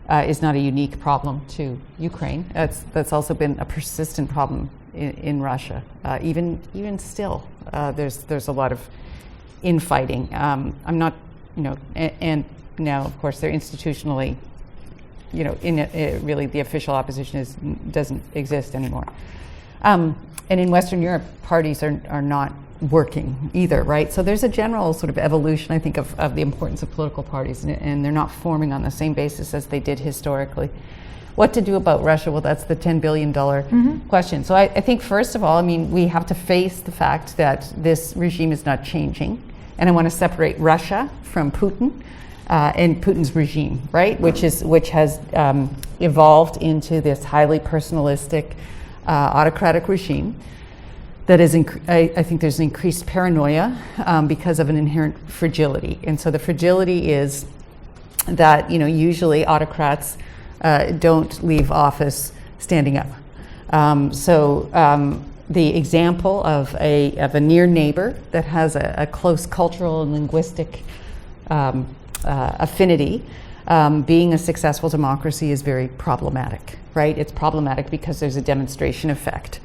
Speaker 3: is not a unique problem to Ukraine. That's also been a persistent problem in Russia. Even still, there's a lot of infighting. I'm not, and now of course they're institutionally, really the official opposition doesn't exist anymore. And in Western Europe, parties are not working either, right? So there's a general sort of evolution, I think, of the importance of political parties, and they're not forming on the same basis as they did historically. What to do about Russia? Well, that's the $10 billion question. So I think, first of all, I mean, we have to face the fact that this regime is not changing, and I want to separate Russia from Putin and Putin's regime, right? Which has evolved into this highly personalistic, autocratic regime. That is, I think there's an increased paranoia because of an inherent fragility. And so the fragility is that, usually autocrats don't leave office standing up. The example of a near neighbor that has a close cultural and linguistic affinity, being a successful democracy is very problematic, right? It's problematic because there's a demonstration effect.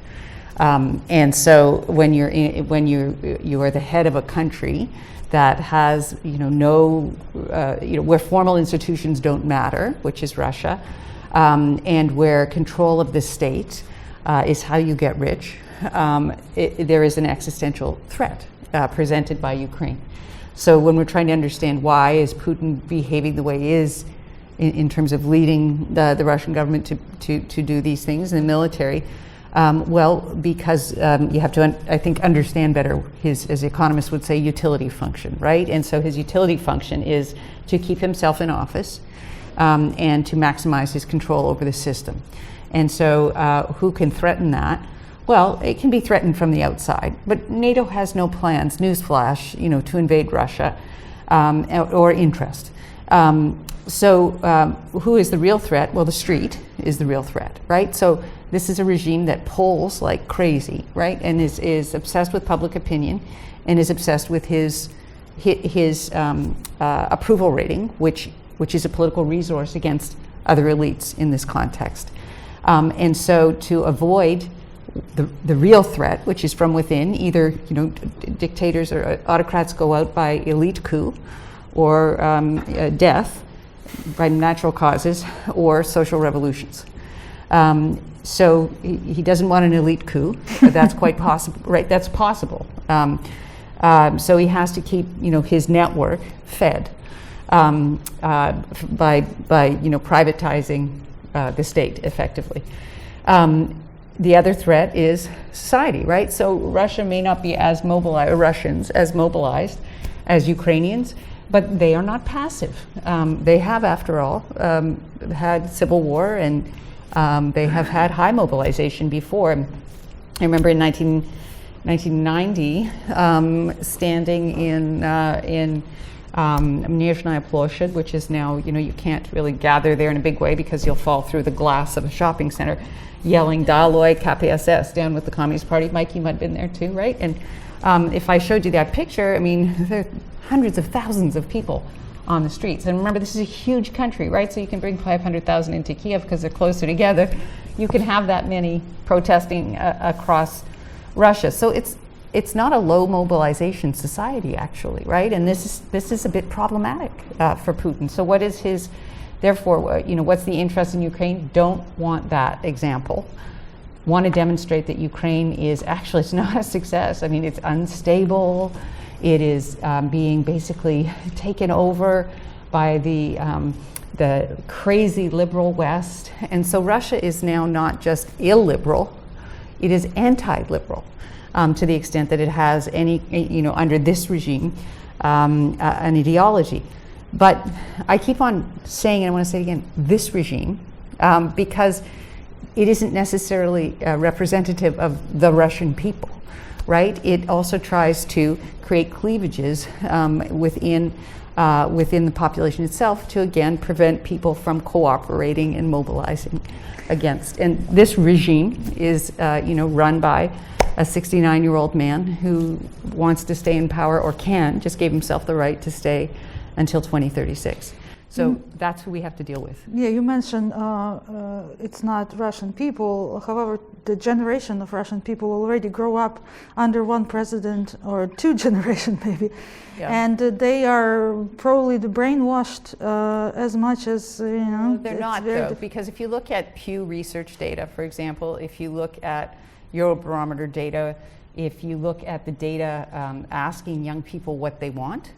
Speaker 3: And so when you are the head of a country that has where formal institutions don't matter, which is Russia, and where control of the state is how you get rich, there is an existential threat presented by Ukraine. So when we're trying to understand why is Putin behaving the way he is in terms of leading the Russian government to do these things in the military, because you have to, I think, understand better his, as economists would say, utility function, right? And so his utility function is to keep himself in office and to maximize his control over the system. And so who can threaten that? Well, it can be threatened from the outside, but NATO has no plans, newsflash, to invade Russia or interest. Who is the real threat? Well, the street is the real threat, right? So this is a regime that polls like crazy, right? And is obsessed with public opinion and is obsessed with his approval rating, which is a political resource against other elites in this context. And so to avoid the real threat, which is from within, either dictators or autocrats go out by elite coup or death by natural causes or social revolutions. So he doesn't want an elite coup. That's quite possible, right? That's possible. So he has to keep his network fed by privatizing the state effectively. The other threat is society, right? So Russia may not be as mobilized, or Russians as mobilized as Ukrainians, but they are not passive. They have, after all, had civil war, and they have had high mobilization before. I remember in 1990, standing in Nizhnyaya Ploshchad, which is now, you can't really gather there in a big way because you'll fall through the glass of a shopping center, yelling "Daloi KPSS," down with the Communist Party. Mike, you might have been there too, right? And if I showed you that picture, I mean, there are hundreds of thousands of people on the streets. And remember, this is a huge country, right? So you can bring 500,000 into Kiev because they're closer together. You can have that many protesting across Russia. So it's not a low mobilization society, actually, right? And this is a bit problematic for Putin. So what is his, therefore, what's the interest in Ukraine? Don't want that example. Want to demonstrate that Ukraine is actually, it's not a success. I mean, it's unstable. It is being basically taken over by the crazy liberal West. And so Russia is now not just illiberal, it is anti-liberal to the extent that it has any, under this regime, an ideology. But I keep on saying, and I want to say it again, this regime, because it isn't necessarily representative of the Russian people, right? It also tries to create cleavages within the population itself to, again, prevent people from cooperating and mobilizing against. And this regime is, run by a 69-year-old man who wants to stay in power, or just gave himself the right to stay until 2036. So that's who we have to deal with.
Speaker 1: Yeah, you mentioned it's not Russian people. However, the generation of Russian people already grow up under one president, or two generations maybe. Yeah. And they are probably brainwashed as much as,
Speaker 3: Well, they're not, though, because if you look at Pew Research data, for example, if you look at Eurobarometer data, If you look at the data asking young people what they want,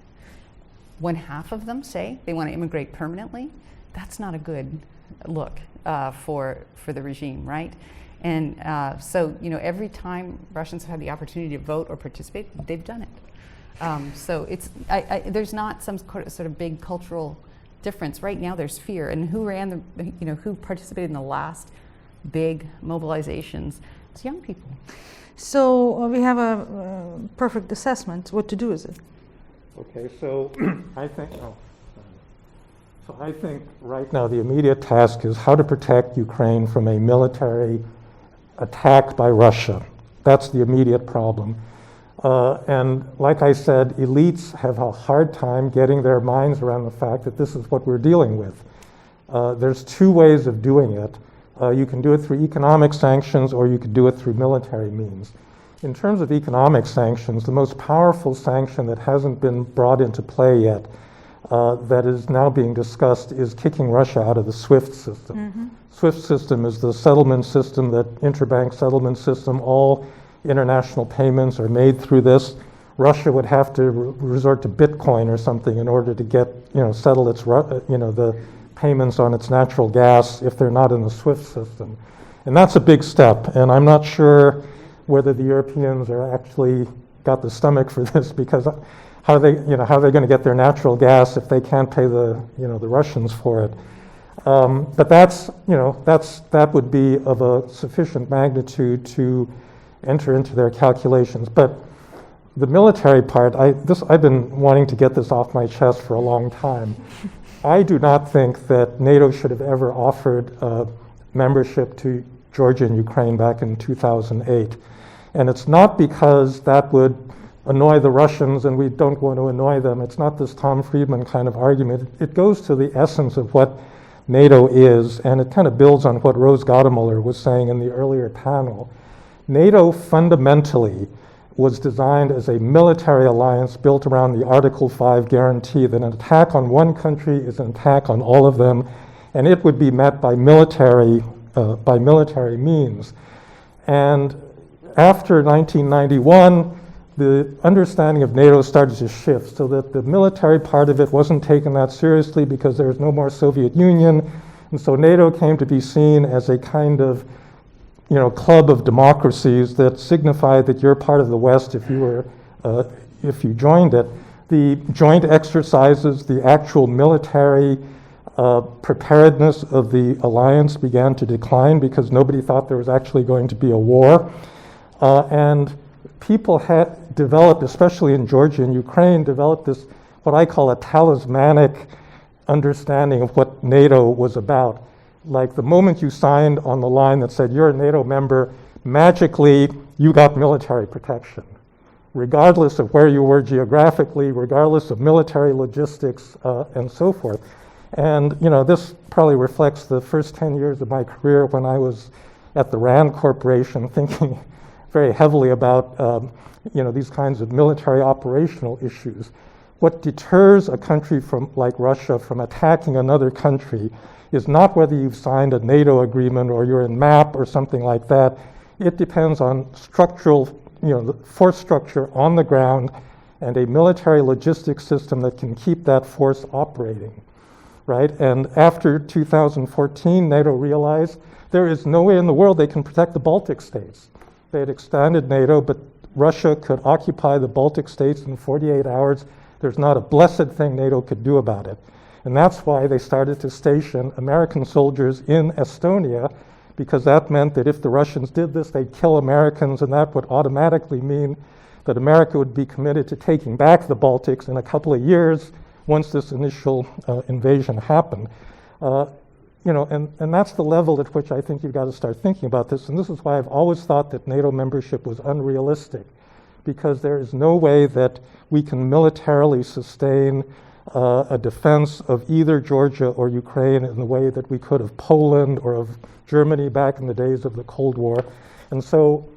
Speaker 3: when half of them say they want to immigrate permanently, that's not a good look for the regime, right? And so, every time Russians have had the opportunity to vote or participate, they've done it. So there's not some sort of big cultural difference. Right now, there's fear. And who participated in the last big mobilizations? It's young people.
Speaker 1: So we have a perfect assessment. What to do is it?
Speaker 2: Okay, so I think right now the immediate task is how to protect Ukraine from a military attack by Russia. That's the immediate problem. And like I said, elites have a hard time getting their minds around the fact that this is what we're dealing with. There's two ways of doing it. You can do it through economic sanctions, or you could do it through military means. In terms of economic sanctions, the most powerful sanction that hasn't been brought into play yet, that is now being discussed, is kicking Russia out of the SWIFT system.
Speaker 1: Mm-hmm.
Speaker 2: SWIFT system is the settlement system, that interbank settlement system. All international payments are made through this. Russia would have to resort to Bitcoin or something in order to get, settle its, the payments on its natural gas if they're not in the SWIFT system. And that's a big step, and I'm not sure whether the Europeans are actually got the stomach for this, because how are they going to get their natural gas if they can't pay the Russians for it? But that would be of a sufficient magnitude to enter into their calculations. But the military part, I've been wanting to get this off my chest for a long time. I do not think that NATO should have ever offered membership to Georgia and Ukraine back in 2008. And it's not because that would annoy the Russians and we don't want to annoy them. It's not this Tom Friedman kind of argument. It goes to the essence of what NATO is, and it kind of builds on what Rose Gadamuller was saying in the earlier panel. NATO fundamentally was designed as a military alliance built around the Article 5 guarantee that an attack on one country is an attack on all of them, and it would be met by military means. And after 1991, the understanding of NATO started to shift, so that the military part of it wasn't taken that seriously because there was no more Soviet Union, and so NATO came to be seen as a kind of club of democracies that signified that you're part of the West if you joined it. The joint exercises, the actual military preparedness of the alliance began to decline because nobody thought there was actually going to be a war. And people had developed, especially in Georgia and Ukraine, developed this, what I call a talismanic understanding of what NATO was about. Like the moment you signed on the line that said you're a NATO member, magically you got military protection, regardless of where you were geographically, regardless of military logistics, and so forth. And this probably reflects the first 10 years of my career when I was at the RAND Corporation, thinking very heavily about these kinds of military operational issues. What deters a country like Russia from attacking another country is not whether you've signed a NATO agreement or you're in MAP or something like that. It depends on structural, the force structure on the ground and a military logistics system that can keep that force operating, right? And after 2014, NATO realized there is no way in the world they can protect the Baltic states. They had expanded NATO, but Russia could occupy the Baltic states in 48 hours. There's not a blessed thing NATO could do about it. And that's why they started to station American soldiers in Estonia, because that meant that if the Russians did this, they'd kill Americans, and that would automatically mean that America would be committed to taking back the Baltics in a couple of years once this initial invasion happened. And that's the level at which I think you've got to start thinking about this. And this is why I've always thought that NATO membership was unrealistic, because there is no way that we can militarily sustain a defense of either Georgia or Ukraine in the way that we could of Poland or of Germany back in the days of the Cold War. And so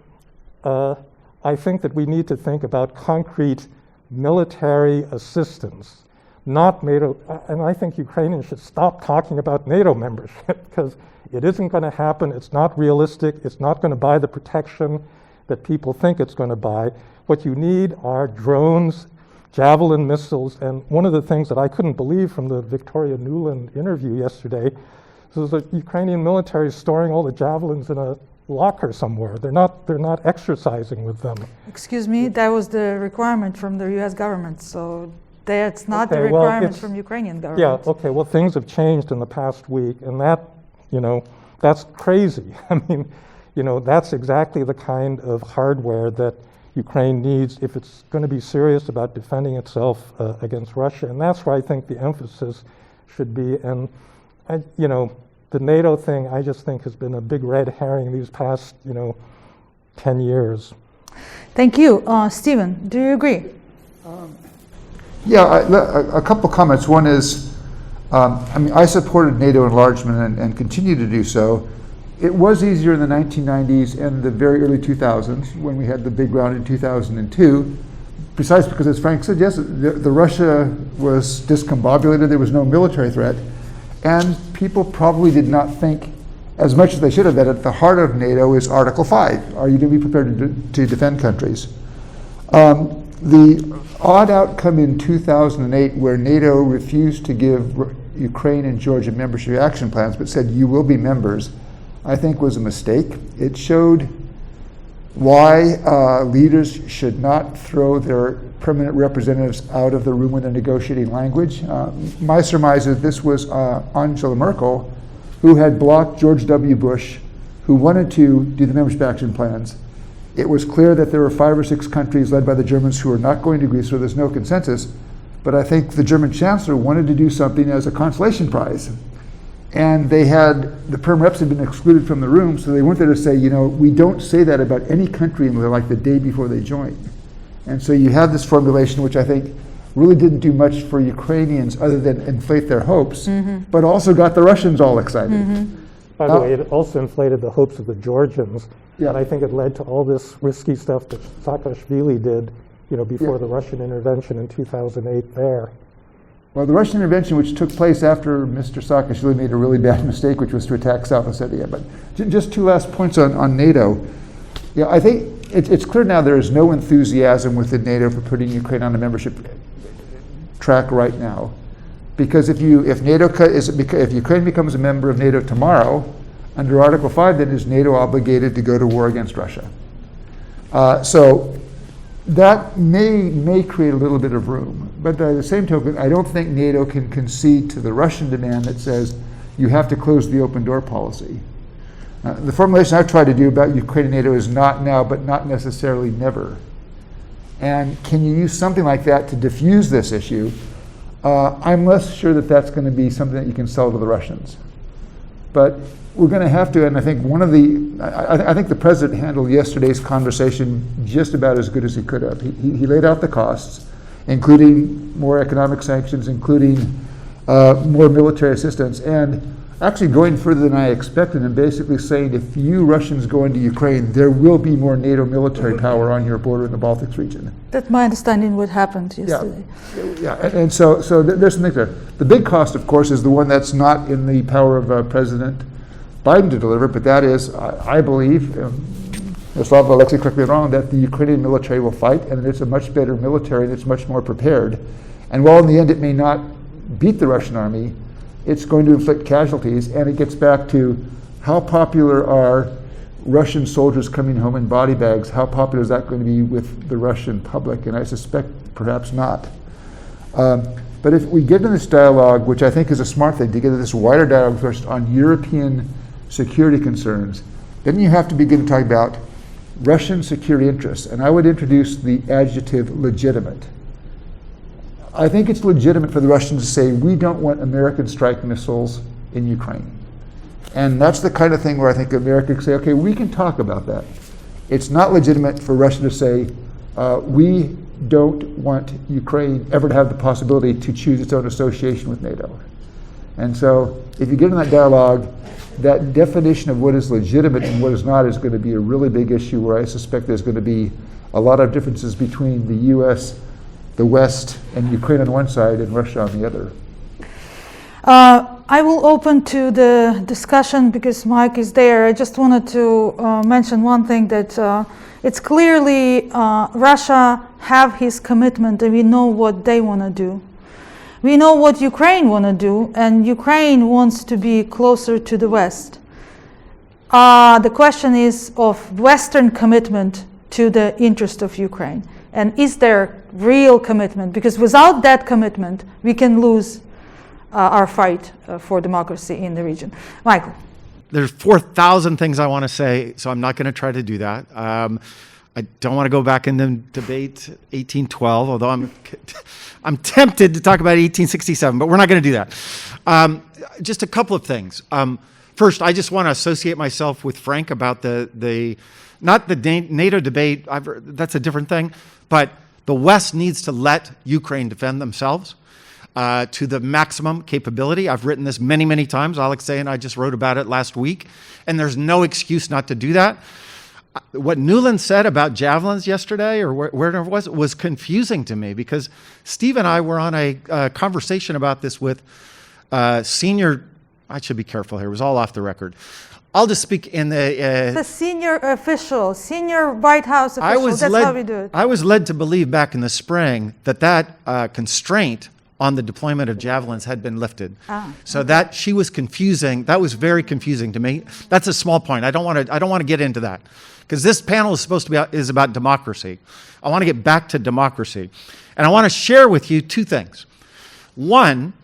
Speaker 2: I think that we need to think about concrete military assistance, not NATO. And I think Ukrainians should stop talking about NATO membership because it isn't going to happen. It's not realistic. It's not going to buy the protection that people think it's going to buy. What you need are drones, Javelin missiles, and one of the things that I couldn't believe from the Victoria Nuland interview yesterday is the Ukrainian military is storing all the Javelins in a locker somewhere. They're not exercising with them.
Speaker 1: Excuse me, that was the requirement from the U.S. government, so that's not the
Speaker 2: Okay, well,
Speaker 1: requirement from Ukrainian government.
Speaker 2: Yeah, okay, well, things have changed in the past week, and that, that's crazy. I mean, that's exactly the kind of hardware that Ukraine needs if it's going to be serious about defending itself against Russia, and that's where I think the emphasis should be. And, the NATO thing, I just think, has been a big red herring these past, 10 years.
Speaker 1: Thank you. Stephen, do you agree?
Speaker 4: Yeah, a couple comments. One is, I supported NATO enlargement and continue to do so. It was easier in the 1990s and the very early 2000s when we had the big round in 2002, precisely because, as Frank said, yes, the Russia was discombobulated, there was no military threat, and people probably did not think as much as they should have that at the heart of NATO is Article 5. Are you going to be prepared to defend countries? The odd outcome in 2008 where NATO refused to give Ukraine and Georgia membership action plans but said you will be members, I think was a mistake. It showed why leaders should not throw their permanent representatives out of the room when they're negotiating language. My surmise is this was Angela Merkel, who had blocked George W. Bush, who wanted to do the membership action plans. It was clear that there were 5 or 6 countries led by the Germans who were not going to agree, so there's no consensus. But I think the German chancellor wanted to do something as a consolation prize. And they had, the perm reps had been excluded from the room, so they went there to say, we don't say that about any country until like the day before they join. And so you have this formulation, which I think really didn't do much for Ukrainians other than inflate their hopes, but also got the Russians all excited.
Speaker 2: By the way, it also inflated the hopes of the Georgians,
Speaker 4: Yeah.
Speaker 2: and I think it led to all this risky stuff that Saakashvili did, before the Russian intervention in 2008 there.
Speaker 4: Well, the Russian intervention, which took place after Mr. Saakashvili made a really bad mistake, which was to attack South Ossetia. But just 2 last points on NATO. Yeah, I think it's clear now there is no enthusiasm within NATO for putting Ukraine on a membership track right now, because if Ukraine becomes a member of NATO tomorrow, under Article 5, then is NATO obligated to go to war against Russia? So that may create a little bit of room, but by the same token, I don't think NATO can concede to the Russian demand that says you have to close the open door policy. The formulation I've tried to do about Ukraine and NATO is not now, but not necessarily never. And can you use something like that to diffuse this issue? I'm less sure that that's going to be something that you can sell to the Russians. But we're going to have to, and I think I think the president handled yesterday's conversation just about as good as he could have. He laid out the costs, including more economic sanctions, including more military assistance, and actually going further than I expected and basically saying if you Russians go into Ukraine, there will be more NATO military power on your border in the Baltics region.
Speaker 1: That's my understanding what happened yesterday.
Speaker 4: Yeah, and so there's something there. The big cost, of course, is the one that's not in the power of President Biden to deliver, but that is, I believe, Yaroslav, Alexei, correct me if I'm wrong, that the Ukrainian military will fight, and it's a much better military, and it's much more prepared. And while in the end it may not beat the Russian army, it's going to inflict casualties, and it gets back to how popular are Russian soldiers coming home in body bags? How popular is that going to be with the Russian public? And I suspect perhaps not. But if we get into this dialogue, which I think is a smart thing, to get into this wider dialogue first on European security concerns, then you have to begin to talk about Russian security interests. And I would introduce the adjective legitimate. I think it's legitimate for the Russians to say, we don't want American strike missiles in Ukraine. And that's the kind of thing where I think America can say, okay, we can talk about that. It's not legitimate for Russia to say, we don't want Ukraine ever to have the possibility to choose its own association with NATO. And so if you get in that dialogue, that definition of what is legitimate and what is not is going to be a really big issue where I suspect there's going to be a lot of differences between the US, the West, and Ukraine on one side and Russia on the other.
Speaker 1: I will open to the discussion because Mike is there. I just wanted to mention one thing, that it's clearly Russia have his commitment, and we know what they want to do. We know what Ukraine want to do, and Ukraine wants to be closer to the West. The question is of Western commitment to the interest of Ukraine. And is there real commitment? Because without that commitment, we can lose our fight for democracy in the region. Michael.
Speaker 6: There's 4,000 things I want to say, so I'm not going to try to do that. I don't want to go back in the debate 1812, although I'm tempted to talk about 1867, but we're not going to do that. Just a couple of things. First, I just want to associate myself with Frank about not the NATO debate. That's a different thing, but the West needs to let Ukraine defend themselves to the maximum capability. I've written this many, many times. Alexei and I just wrote about it last week, and there's no excuse not to do that. What Nuland said about javelins yesterday, or wherever it was confusing to me, because Steve and I were on a conversation about this with senior, I should be careful here, it was all off the record. I'll just speak in the
Speaker 1: senior official, senior White House official, that's how we do it.
Speaker 6: I was led to believe back in the spring that constraint on the deployment of javelins had been lifted. So that she was confusing, that was very confusing to me. That's a small point. I don't want to get into that, because this panel is supposed to be is about democracy. I want to get back to democracy. And I want to share with you two things. One,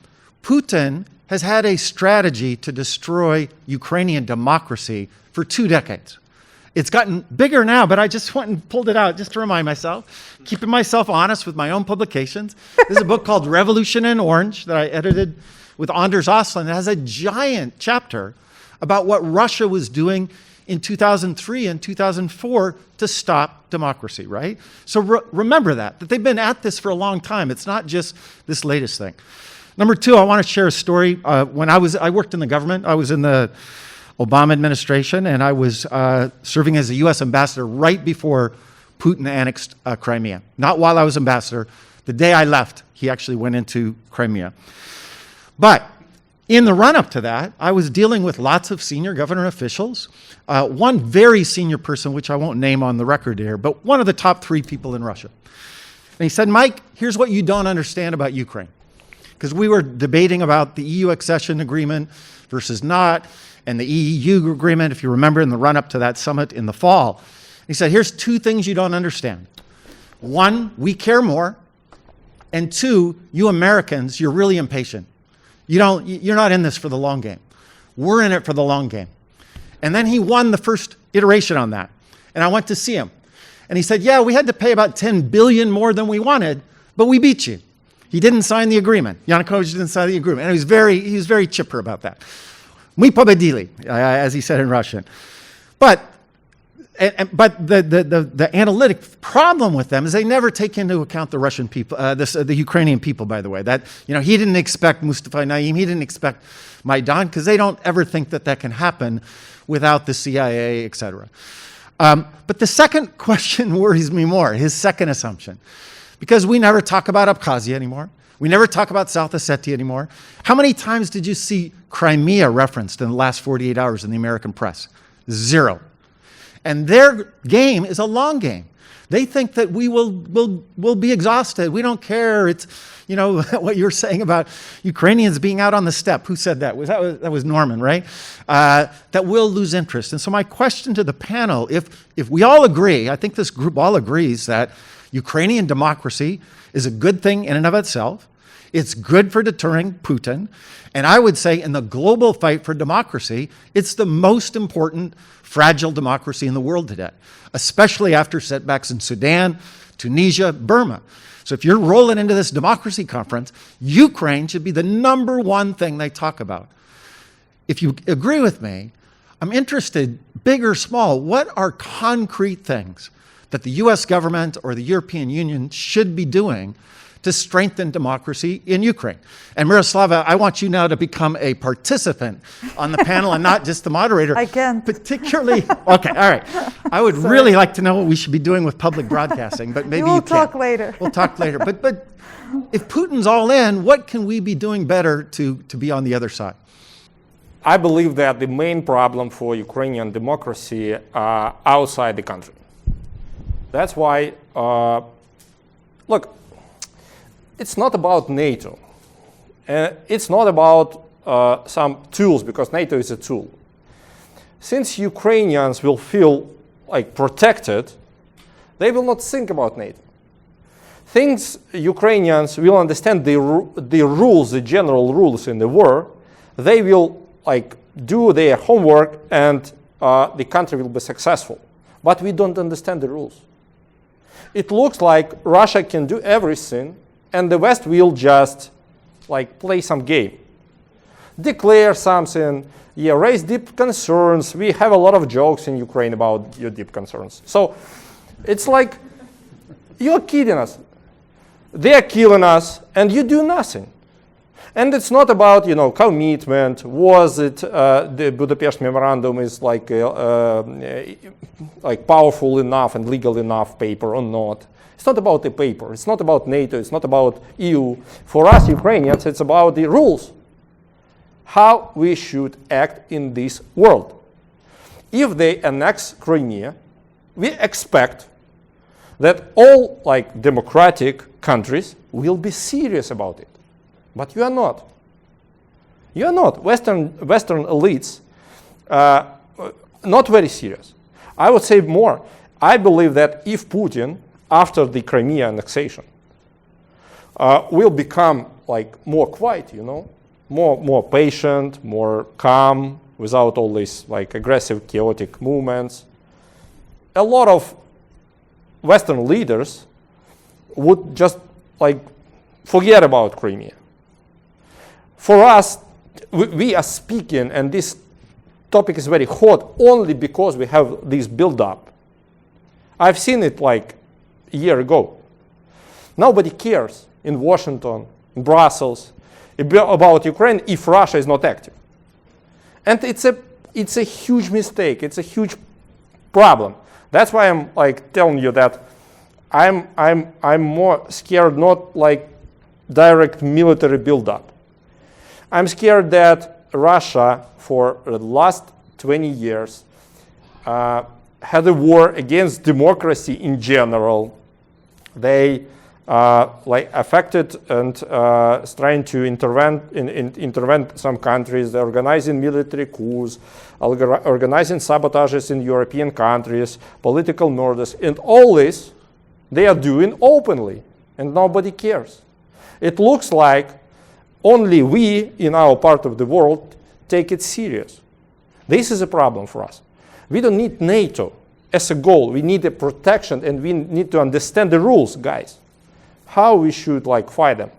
Speaker 6: Putin has had a strategy to destroy Ukrainian democracy for 2 decades. It's gotten bigger now, but I just went and pulled it out just to remind myself, keeping myself honest with my own publications. There's a book called Revolution in Orange that I edited with Anders Oslund. It has a giant chapter about what Russia was doing in 2003 and 2004 to stop democracy, right? So remember that they've been at this for a long time. It's not just this latest thing. Number two, I want to share a story. When I worked in the government, I was in the Obama administration, and I was serving as a U.S. ambassador right before Putin annexed Crimea. Not while I was ambassador. The day I left, he actually went into Crimea. But in the run-up to that, I was dealing with lots of senior government officials. One very senior person, which I won't name on the record here, but one of the top 3 people in Russia. And he said, Mike, here's what you don't understand about Ukraine. Because we were debating about the EU accession agreement versus not, and the EU agreement, if you remember, in the run-up to that summit in the fall. He said, here's 2 things you don't understand. 1, we care more, and 2, you Americans, you're really impatient. You're not in this for the long game. We're in it for the long game. And then he won the first iteration on that. And I went to see him. And he said, yeah, we had to pay about $10 billion more than we wanted, but we beat you. He didn't sign the agreement. Yanukovych didn't sign the agreement. And he was very chipper about that. Мы победили, as he said in Russian. But the analytic problem with them is they never take into account the Russian people, the Ukrainian people, by the way. That, he didn't expect Mustafa Naim, he didn't expect Maidan, because they don't ever think that can happen without the CIA, et cetera. But the second question worries me more, his second assumption. Because we never talk about Abkhazia anymore. We never talk about South Ossetia anymore. How many times did you see Crimea referenced in the last 48 hours in the American press? 0. And their game is a long game. They think that we will be exhausted. We don't care. It's, what you're saying about Ukrainians being out on the steppe. Who said that? That was Norman, right? That we'll lose interest. And so my question to the panel, if we all agree, I think this group all agrees that Ukrainian democracy is a good thing in and of itself. It's good for deterring Putin. And I would say in the global fight for democracy, it's the most important fragile democracy in the world today, especially after setbacks in Sudan, Tunisia, Burma. So if you're rolling into this democracy conference, Ukraine should be the #1 thing they talk about. If you agree with me, I'm interested, big or small, what are concrete things that the US government or the European Union should be doing to strengthen democracy in Ukraine. And Miroslava, I want you now to become a participant on the panel and not just the moderator.
Speaker 1: I can't.
Speaker 6: Particularly, okay, all right. I would really like to know what we should be doing with public broadcasting, but maybe
Speaker 1: We'll
Speaker 6: you can't.
Speaker 1: talk later.
Speaker 6: We'll talk later. But if Putin's all in, what can we be doing better to be on the other side?
Speaker 5: I believe that the main problem for Ukrainian democracy are outside the country. That's why, look, it's not about NATO. It's not about some tools, because NATO is a tool. Since Ukrainians will feel like protected, they will not think about NATO. Since Ukrainians will understand the rules, the general rules in the war, they will like do their homework and the country will be successful. But we don't understand the rules. It looks like Russia can do everything and the West will just like play some game. Declare something, yeah, raise deep concerns. We have a lot of jokes in Ukraine about your deep concerns. So it's like, you're kidding us. They're killing us and you do nothing. And it's not about, commitment. Was it the Budapest Memorandum is like powerful enough and legal enough paper or not? It's not about the paper. It's not about NATO. It's not about EU. For us Ukrainians, it's about the rules. How we should act in this world. If they annex Crimea, we expect that all democratic countries will be serious about it. But you are not. You are not. Western elites not very serious. I would say more. I believe that if Putin, after the Crimea annexation, will become more quiet, more patient, more calm, without all these aggressive, chaotic movements, a lot of Western leaders would just forget about Crimea. For us, we are speaking, and this topic is very hot only because we have this build-up. I've seen it a year ago. Nobody cares in Washington, in Brussels, about Ukraine if Russia is not active. And it's a huge mistake. It's a huge problem. That's why I'm telling you that I'm more scared not direct military build-up. I'm scared that Russia, for the last 20 years, had a war against democracy in general. They affected and trying to intervene some countries. They're organizing military coups, organizing sabotages in European countries, political murders, and all this they are doing openly, and nobody cares. It looks like only we in our part of the world take it serious. This is a problem for us. We don't need NATO as a goal. We need a protection, and we need to understand the rules, guys. How we should fight them.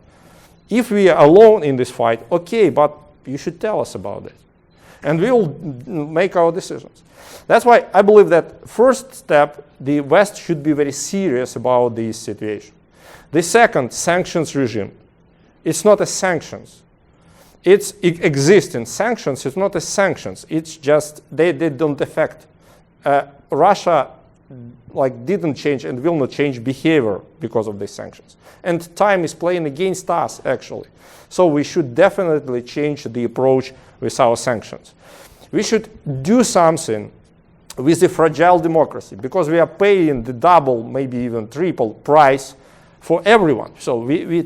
Speaker 5: If we are alone in this fight, okay, but you should tell us about it. And we will make our decisions. That's why I believe that first step, the West should be very serious about this situation. The second, sanctions regime. It's not a sanctions. It exists in sanctions. It's not a sanctions. It's just they don't affect. Russia didn't change and will not change behavior because of these sanctions. And time is playing against us, actually. So we should definitely change the approach with our sanctions. We should do something with the fragile democracy, because we are paying the double, maybe even triple price for everyone. So we're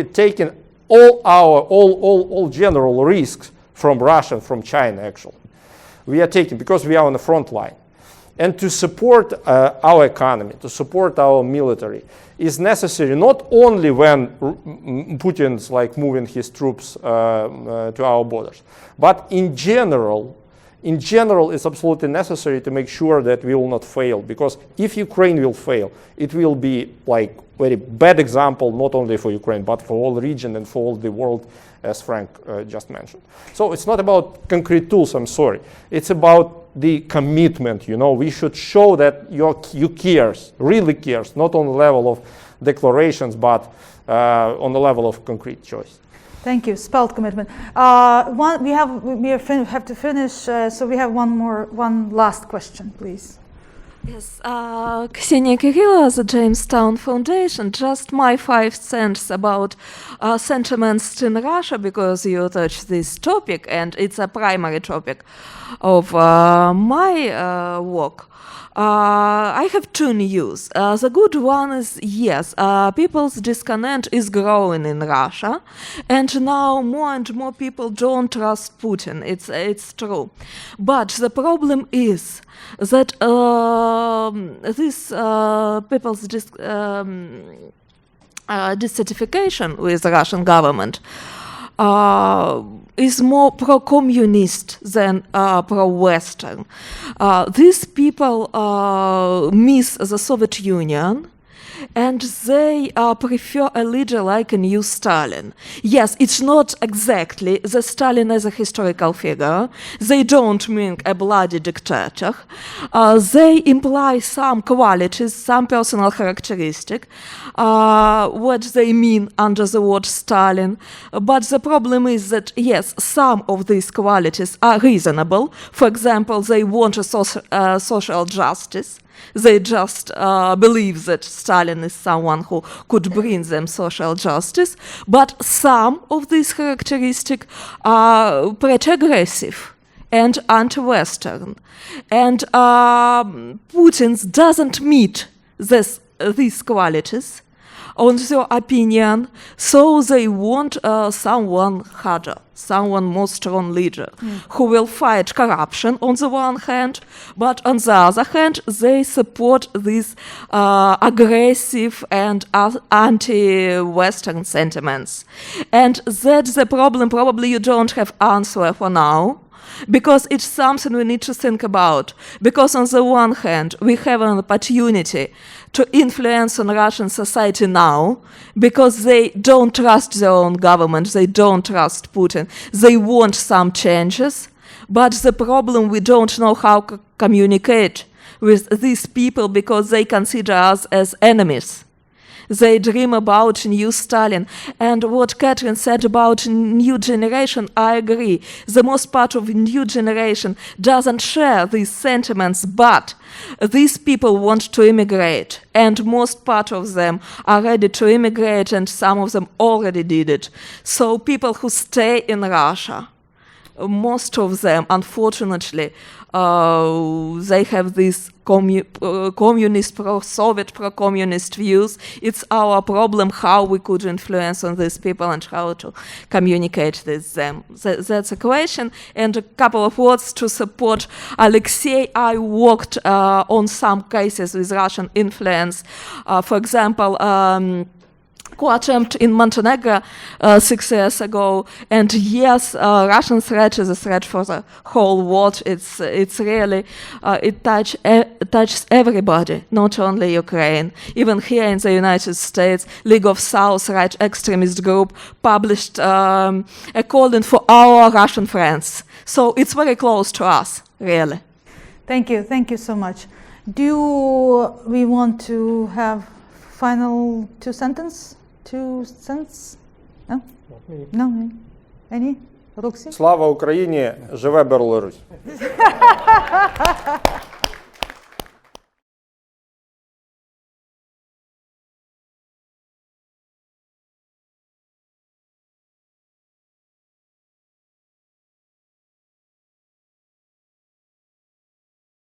Speaker 5: taking all general risks from Russia and from China, actually. We are taking, because we are on the front line. And to support our economy, to support our military, is necessary not only when Putin's moving his troops to our borders, but in general, it's absolutely necessary to make sure that we will not fail. Because if Ukraine will fail, it will be very bad example, not only for Ukraine, but for all region and for all the world, as Frank just mentioned. So it's not about concrete tools, I'm sorry. It's about the commitment, We should show that you cares, really cares, not on the level of declarations, but on the level of concrete choice.
Speaker 1: Thank you. Spelled commitment. We have to finish, so we have one last question, please.
Speaker 7: Yes, Ksenia Kirillova, the Jamestown Foundation. Just my 5 cents about sentiments in Russia, because you touched this topic and it's a primary topic of my work. I have 2 news. The good one is, yes, people's discontent is growing in Russia, and now more and more people don't trust Putin. It's true. But the problem is that this people's dissatisfaction with the Russian government is more pro-communist than pro-Western. These people miss the Soviet Union, and they prefer a leader like a new Stalin. Yes, it's not exactly the Stalin as a historical figure. They don't mean a bloody dictator. They imply some qualities, some personal characteristic, what they mean under the word Stalin. But the problem is that, yes, some of these qualities are reasonable. For example, they want a social justice. They just believe that Stalin is someone who could bring them social justice. But some of these characteristics are pretty aggressive and anti-Western. And Putin doesn't meet these qualities, on their opinion, so they want someone harder, someone more strong leader, who will fight corruption on the one hand, but on the other hand, they support these aggressive and anti-Western sentiments. And that's the problem. Probably you don't have answer for now, because it's something we need to think about. Because on the one hand, we have an opportunity to influence on Russian society now, because they don't trust their own government, they don't trust Putin, they want some changes, but the problem, we don't know how to communicate with these people because they consider us as enemies. They dream about new Stalin. And what Catherine said about new generation, I agree. The most part of new generation doesn't share these sentiments, but these people want to immigrate. And most part of them are ready to immigrate, and some of them already did it. So people who stay in Russia, most of them, unfortunately, they have these communist, pro-Soviet, pro-communist views. It's our problem how we could influence on these people and how to communicate with them. That's a question. And a couple of words to support Alexei. I worked on some cases with Russian influence. For example, coup attempt in Montenegro 6 years ago, and yes, Russian threat is a threat for the whole world. It's really it touches everybody, not only Ukraine. Even here in the United States, League of South right extremist group published a calling for our Russian friends. So it's very close to us, really.
Speaker 1: Thank you so much. Do we want to have final 2 sentences? 2 cents? No? No? Any? Roxy?
Speaker 5: Слава Україні! Живе Білорусь!